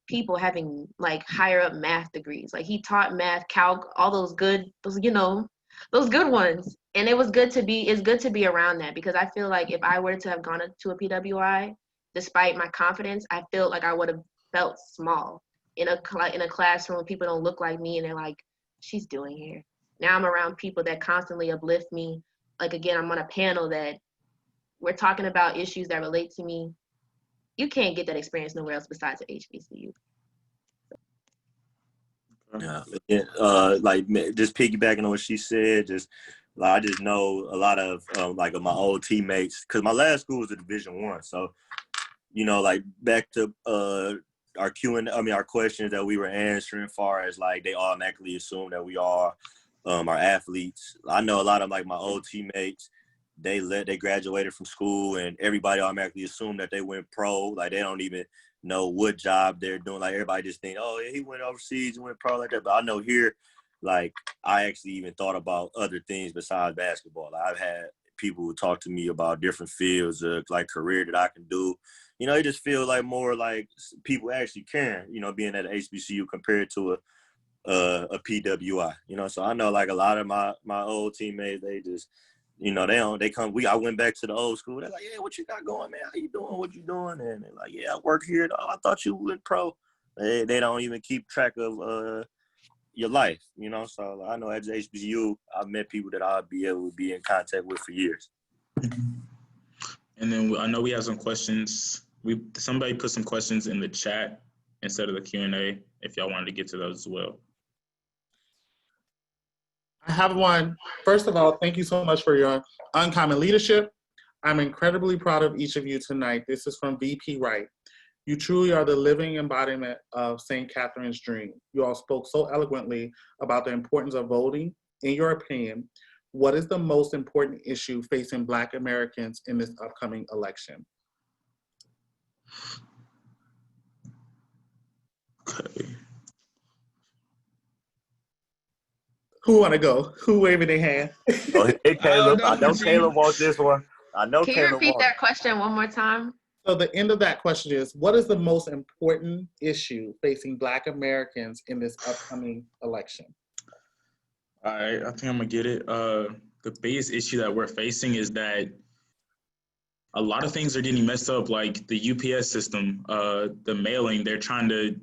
people having like higher up math degrees. Like, he taught math, calc, all those good ones. And it's good to be around that, because I feel like if I were to have gone to a PWI, despite my confidence, I feel like I would have felt small in a classroom. People don't look like me, and they're like, she's doing here. Now I'm around people that constantly uplift me. Like, again, I'm on a panel that we're talking about issues that relate to me. You can't get that experience nowhere else besides at HBCU. Yeah, like just piggybacking on what she said, I just know a lot of like of my old teammates, because my last school was a Division I. So, like back to our questions that we were answering, far as like they automatically assume that we are our athletes. I know a lot of like my old teammates, they graduated from school and everybody automatically assumed that they went pro. Like, they don't even know what job they're doing. Like, everybody just think, oh, yeah, he went overseas, went pro, like that. But I know here, like, I actually even thought about other things besides basketball. Like, I've had people who talk to me about different fields of like career that I can do. It just feels like more like people actually caring, being at an HBCU compared to a PWI, so I know like a lot of my old teammates, they just, I went back to the old school. They're like, yeah, what you got going, man? How you doing? What you doing? And they're like, yeah, I work here. Oh, I thought you went pro. They don't even keep track of your life, so I know at HBCU, I've met people that I'll be able to be in contact with for years. And then I know we have some questions. Somebody put some questions in the chat instead of the Q&A, if y'all wanted to get to those as well. I have one. First of all, thank you so much for your uncommon leadership. I'm incredibly proud of each of you tonight. This is from VP Wright. You truly are the living embodiment of St. Catherine's dream. You all spoke so eloquently about the importance of voting. In your opinion, what is the most important issue facing Black Americans in this upcoming election? Okay. Who want to go? Who waving their hand? Oh, hey, Caleb. I know Caleb wants this one. Can you repeat that question one more time? So the end of that question is, what is the most important issue facing Black Americans in this upcoming election? All right, I think I'm gonna get it. The biggest issue that we're facing is that a lot of things are getting messed up, like the UPS system, the mailing. They're trying to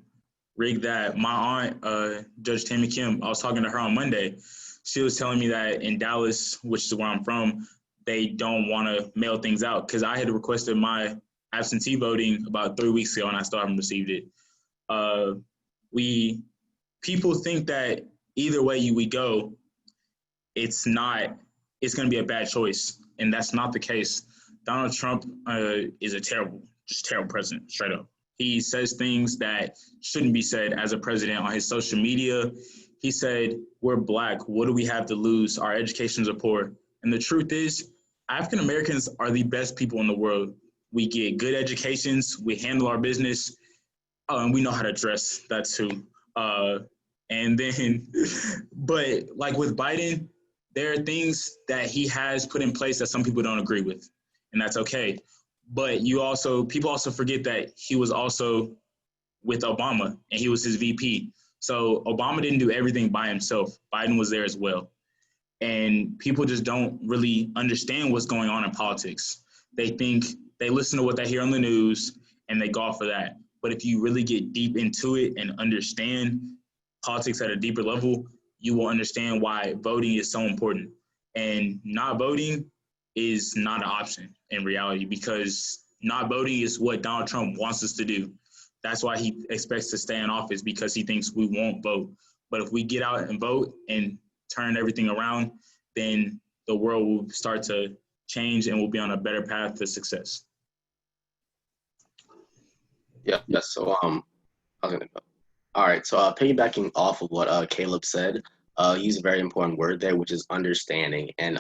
rig that. My aunt, Judge Tammy Kim, I was talking to her on Monday. She was telling me that in Dallas, which is where I'm from, they don't want to mail things out, because I had requested my absentee voting about 3 weeks ago and I still haven't received it. People think that either way we go, it's going to be a bad choice, and that's not the case. Donald Trump is a terrible president, straight up. He says things that shouldn't be said as a president on his social media. He said, we're Black. What do we have to lose? Our educations are poor. And the truth is, African Americans are the best people in the world. We get good educations. We handle our business. And we know how to dress. That too. And then, but like with Biden, there are things that he has put in place that some people don't agree with, and that's okay. But people also forget that he was also with Obama and he was his VP. So Obama didn't do everything by himself. Biden was there as well. And people just don't really understand what's going on in politics. They think they listen to what they hear on the news and they go off of that. But if you really get deep into it and understand politics at a deeper level, you will understand why voting is so important. And not voting is not an option in reality, because not voting is what Donald Trump wants us to do. That's why he expects to stay in office, because he thinks we won't vote. But if we get out and vote and turn everything around, then the world will start to change and we'll be on a better path to success. Yeah. So I was gonna go. All right. So piggybacking off of what Caleb said, he used a very important word there, which is understanding, and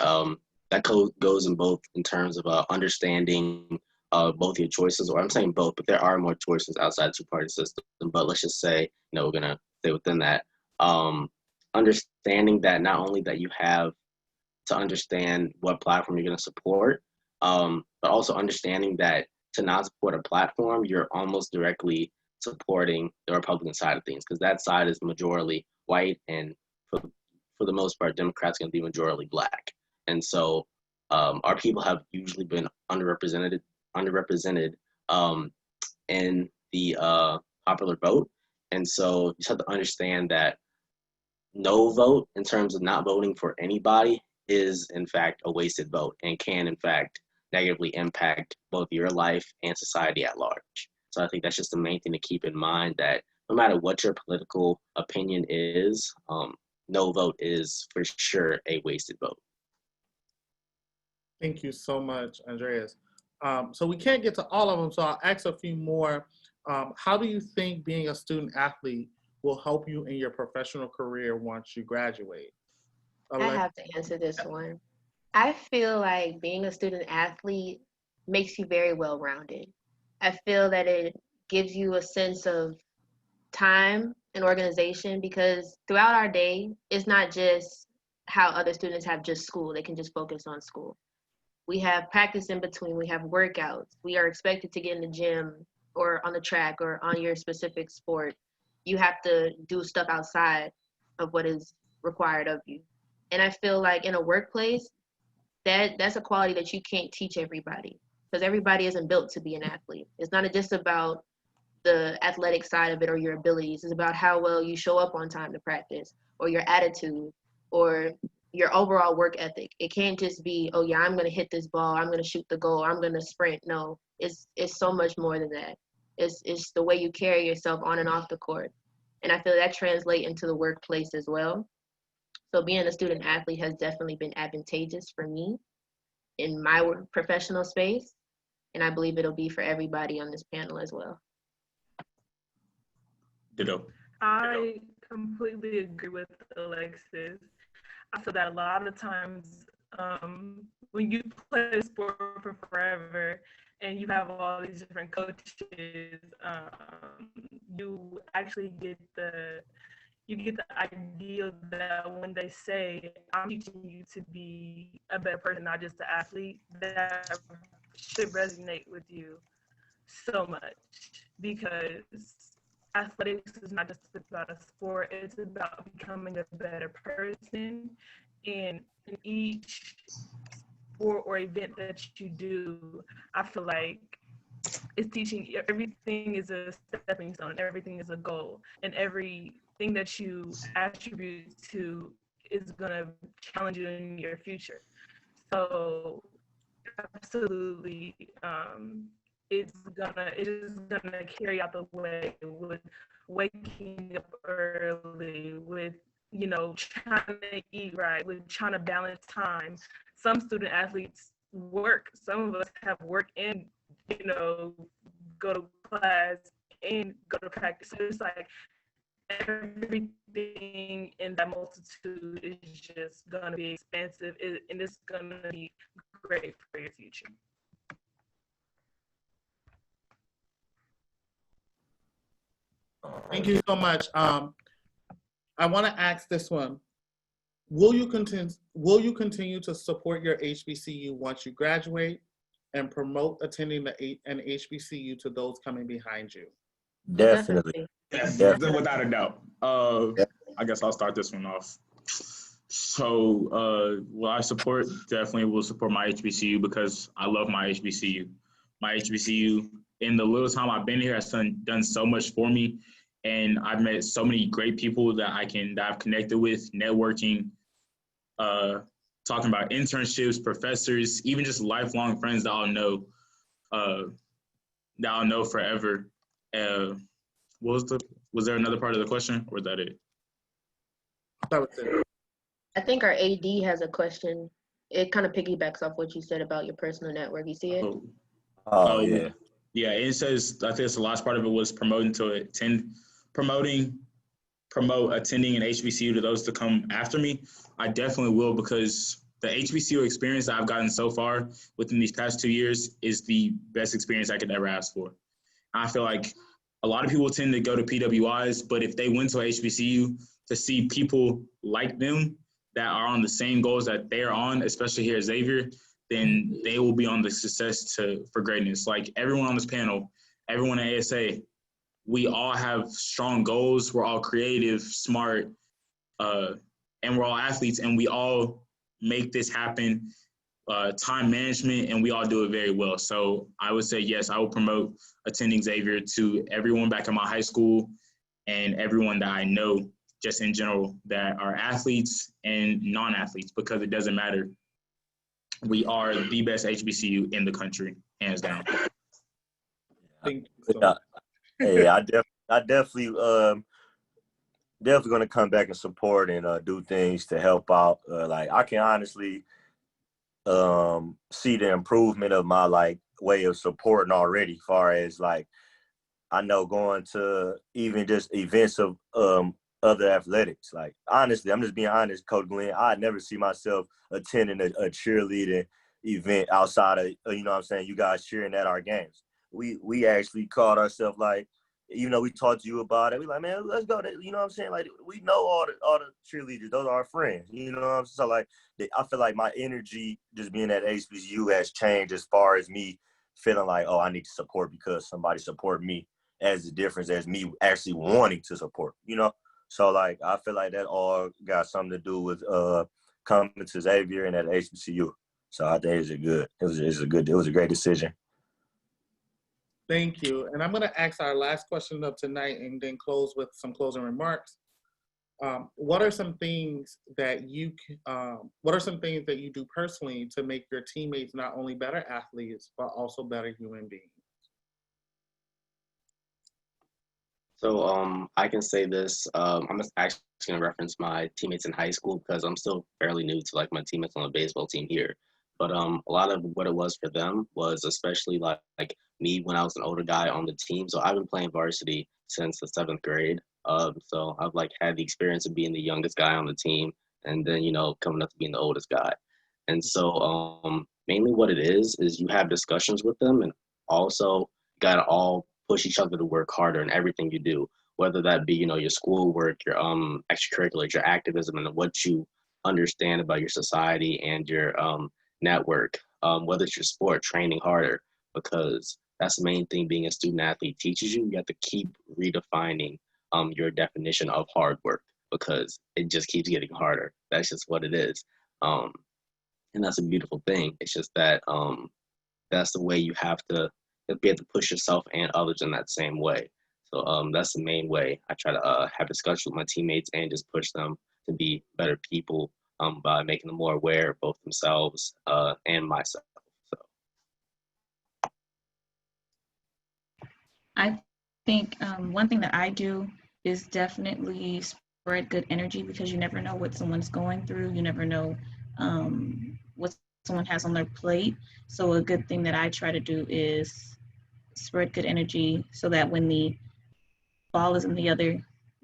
that goes in both in terms of understanding both your choices, or I'm saying both, but there are more choices outside two-party system. But let's just say, we're gonna stay within that. Understanding that not only that you have to understand what platform you're going to support, but also understanding that to not support a platform, you're almost directly supporting the Republican side of things, because that side is majority white, and for the most part, Democrats are going to be majority Black. And so our people have usually been underrepresented in the popular vote. And so you just have to understand that no vote, in terms of not voting for anybody, is in fact a wasted vote and can in fact negatively impact both your life and society at large. So I think that's just the main thing to keep in mind, that no matter what your political opinion is, no vote is for sure a wasted vote. Thank you so much, Andreas. So we can't get to all of them, so I'll ask a few more. How do you think being a student athlete will help you in your professional career once you graduate? I have to answer this one. I feel like being a student athlete makes you very well-rounded. I feel that it gives you a sense of time and organization, because throughout our day, it's not just how other students have just school. They can just focus on school. We have practice in between. We have workouts. We are expected to get in the gym or on the track or on your specific sport. You have to do stuff outside of what is required of you. And I feel like in a workplace, that's a quality that you can't teach everybody, because everybody isn't built to be an athlete. It's not just about the athletic side of it or your abilities. It's about how well you show up on time to practice, or your attitude, or your overall work ethic. It can't just be, oh yeah, I'm going to hit this ball, I'm going to shoot the goal, I'm going to sprint. No, it's so much more than that. It's the way you carry yourself on and off the court. And I feel that translates into the workplace as well. So being a student athlete has definitely been advantageous for me in my professional space. And I believe it'll be for everybody on this panel as well. Ditto. I completely agree with Alexis. I feel that a lot of times when you play a sport for forever and you have all these different coaches, you actually get the idea that when they say, I'm teaching you to be a better person, not just an athlete, that should resonate with you so much, because athletics is not just about a sport, it's about becoming a better person. And in each sport or event that you do, I feel like it's teaching, everything is a stepping stone, everything is a goal, and everything that you attribute to is gonna challenge you in your future. So absolutely, it is gonna carry out the way with waking up early, with trying to eat right, with trying to balance time. Some student athletes work. Some of us have work and go to class and go to practice. So it's like everything in that multitude is just going to be expensive, and it's going to be great for your future. Thank you so much. I want to ask this one. Will you continue to support your HBCU once you graduate and promote attending an HBCU to those coming behind you? Definitely. Yes, Definitely. without a doubt. I guess I'll start this one off. So, will I support? Definitely will support my HBCU because I love my HBCU. My HBCU, in the little time I've been here, has done so much for me. And I've met so many great people that I've connected with, networking, talking about internships, professors, even just lifelong friends that I'll know forever. Was there another part of the question, or was that it? That was it. I think our AD has a question. It kind of piggybacks off what you said about your personal network. You see it? Oh yeah. Yeah, it says, I think the last part of it was promote attending an HBCU to those to come after me. I definitely will, because the HBCU experience that I've gotten so far within these past 2 years is the best experience I could ever ask for. I feel like a lot of people tend to go to PWIs, but if they went to HBCU, to see people like them that are on the same goals that they're on, especially here at Xavier, then they will be on the success for greatness. Like everyone on this panel, everyone at ASA, we all have strong goals. We're all creative, smart, and we're all athletes, and we all make this happen. Time management, and we all do it very well. So I would say, yes, I will promote attending Xavier to everyone back in my high school and everyone that I know just in general that are athletes and non-athletes, because it doesn't matter. We are the best HBCU in the country, hands down. Thank you so much. Hey, I definitely going to come back and support and do things to help out. Like I can honestly see the improvement of my way of supporting already, far as I know going to even just events of other athletics. Like honestly, I'm just being honest, Coach Glenn, I'd never see myself attending a cheerleading event outside of you know what I'm saying, you guys cheering at our games. We actually called ourselves even though we talked to you about it, we like, man, let's go. You know what I'm saying? Like, we know all the cheerleaders. Those are our friends. You know what I'm saying? So, I feel like my energy just being at HBCU has changed as far as me feeling like, oh, I need to support because somebody support me, as the difference as me actually wanting to support, you know? So, I feel like that all got something to do with coming to Xavier and at HBCU. So, I think it was a great decision. Thank you. And I'm going to ask our last question of tonight and then close with some closing remarks. What are some things that you do personally to make your teammates not only better athletes, but also better human beings? So I can say this. I'm actually going to reference my teammates in high school because I'm still fairly new to my teammates on the baseball team here. But a lot of what it was for them was especially like me when I was an older guy on the team. So I've been playing varsity since the 7th grade. So I've had the experience of being the youngest guy on the team, and then coming up to being the oldest guy. And so mainly what it is you have discussions with them, and also gotta all push each other to work harder in everything you do, whether that be your schoolwork, your extracurriculars, your activism, and what you understand about your society and your network, whether it's your sport, training harder, because that's the main thing being a student athlete teaches you. You have to keep redefining your definition of hard work, because it just keeps getting harder. That's just what it is. And that's a beautiful thing. It's just that that's the way you have to be able to push yourself and others in that same way. So that's the main way I try to have discussions with my teammates and just push them to be better people by making them more aware of both themselves and myself. So. I think one thing that I do is definitely spread good energy, because you never know what someone's going through. You never know what someone has on their plate. So a good thing that I try to do is spread good energy so that when the ball is in the other,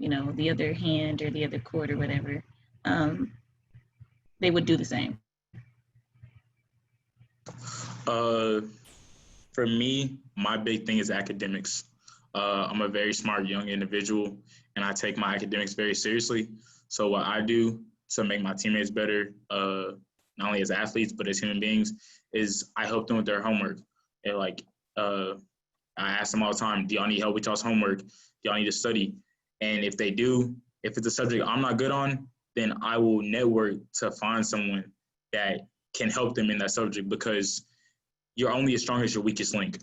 the other hand or the other court or whatever, they would do the same? For me, my big thing is academics. I'm a very smart young individual, and I take my academics very seriously. So what I do to make my teammates better, not only as athletes, but as human beings, is I help them with their homework. And I ask them all the time, do y'all need help with y'all's homework? Do y'all need to study? And if they do, if it's a subject I'm not good on, then I will network to find someone that can help them in that subject, because you're only as strong as your weakest link.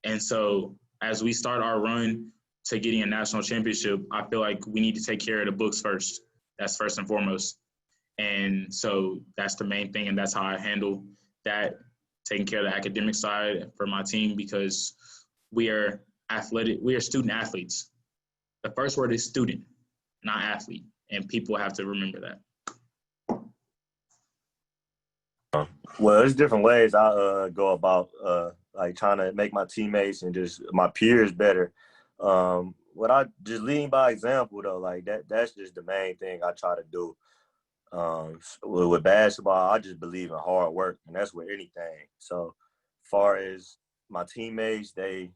And so as we start our run to getting a national championship, I feel like we need to take care of the books first. That's first and foremost. And so that's the main thing, and that's how I handle that, taking care of the academic side for my team, because we are athletic, we are student athletes. The first word is student, not athlete, and people have to remember that. Well, there's different ways I go about like trying to make my teammates and just my peers better. What I just leading by example though, like that's just the main thing I try to do. With basketball, I just believe in hard work, and that's with anything. So far as my teammates, they,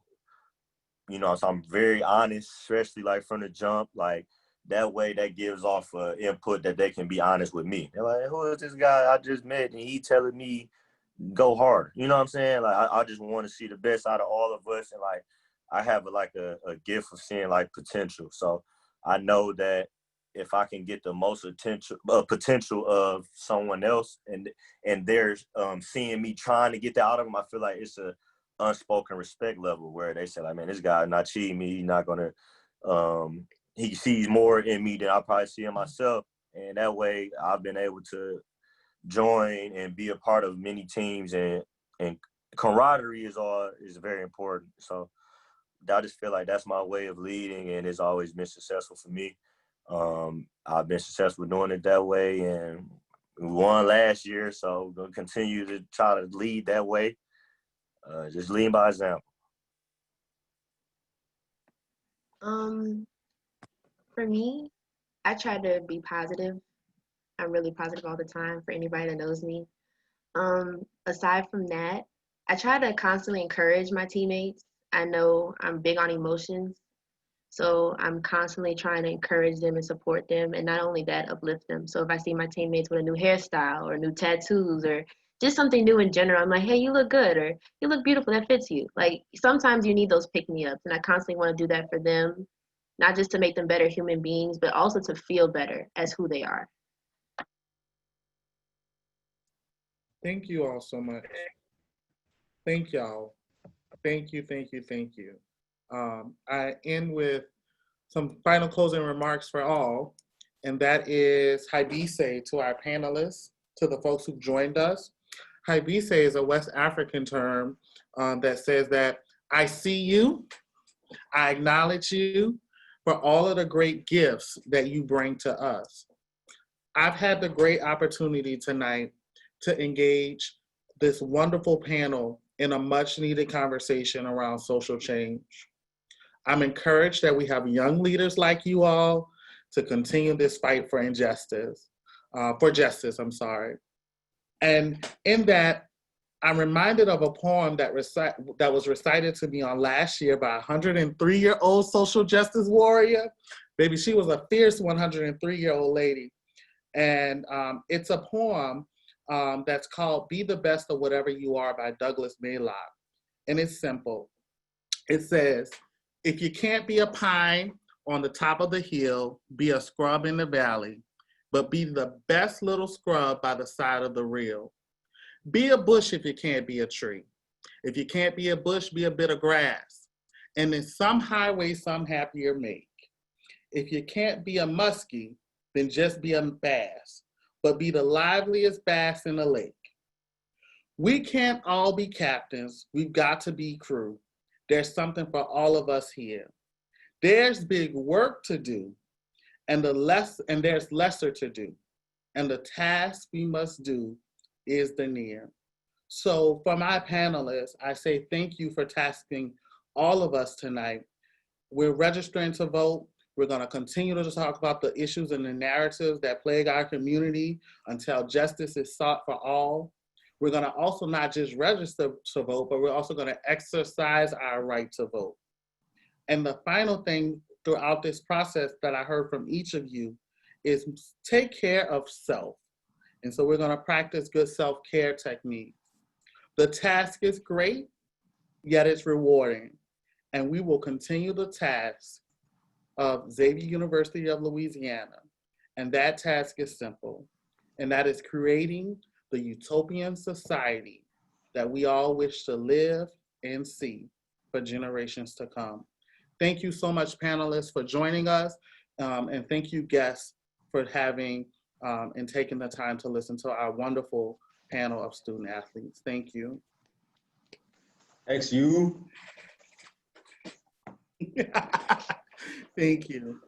so I'm very honest, especially like from the jump, like that way that gives off input that they can be honest with me. They're like, who is this guy I just met and he telling me go hard? You know what I'm saying? Like I just want to see the best out of all of us, and like I have a gift of seeing like potential. So I know that if I can get the most potential of someone else, and they're seeing me trying to get that out of them, I feel like it's a unspoken respect level where they say, like, man, this guy not cheating me. He's not gonna. He sees more in me than I probably see in myself, and that way I've been able to join and be a part of many teams, and camaraderie is very important. So I just feel like that's my way of leading, and it's always been successful for me. I've been successful doing it that way, and we won last year, so we're gonna continue to try to lead that way. Just lead by example. For me, I try to be positive. I'm really positive all the time for anybody that knows me. Aside from that, I try to constantly encourage my teammates. I know I'm big on emotions, so I'm constantly trying to encourage them and support them, and not only that, uplift them. So if I see my teammates with a new hairstyle or new tattoos or just something new in general, I'm like, hey, you look good, or you look beautiful, that fits you. Like sometimes you need those pick-me-ups, and I constantly want to do that for them, not just to make them better human beings, but also to feel better as who they are. Thank you all so much. Thank y'all. Thank you, thank you, thank you. I end with some final closing remarks for all, and that is Haibise to our panelists, to the folks who joined us. Haibise is a West African term that says that I see you, I acknowledge you for all of the great gifts that you bring to us. I've had the great opportunity tonight to engage this wonderful panel in a much needed conversation around social change. I'm encouraged that we have young leaders like you all to continue this fight for justice. And in that, I'm reminded of a poem that was recited to me on last year by a 103-year-old social justice warrior. Baby, she was a fierce 103-year-old lady. And it's a poem that's called Be the Best of Whatever You Are by Douglas Maylock. And it's simple. It says, if you can't be a pine on the top of the hill, be a scrub in the valley, but be the best little scrub by the side of the rill. Be a bush if you can't be a tree. If you can't be a bush, be a bit of grass. And in some highway, some happier make. If you can't be a muskie, then just be a bass, but be the liveliest bass in the lake. We can't all be captains. We've got to be crew. There's something for all of us here. There's big work to do, and there's lesser to do. And the task we must do is the near. So for my panelists, I say thank you for tasking all of us tonight. We're registering to vote. We're going to continue to talk about the issues and the narratives that plague our community until justice is sought for all. We're going to also not just register to vote, but we're also going to exercise our right to vote. And the final thing throughout this process that I heard from each of you is take care of self. And so we're going to practice good self-care techniques. The task is great, yet it's rewarding. And we will continue the task of Xavier University of Louisiana. And that task is simple, and that is creating the utopian society that we all wish to live and see for generations to come. Thank you so much, panelists, for joining us. And thank you, guests, for having and taking the time to listen to our wonderful panel of student athletes. Thank you. Thanks, you. Thank you.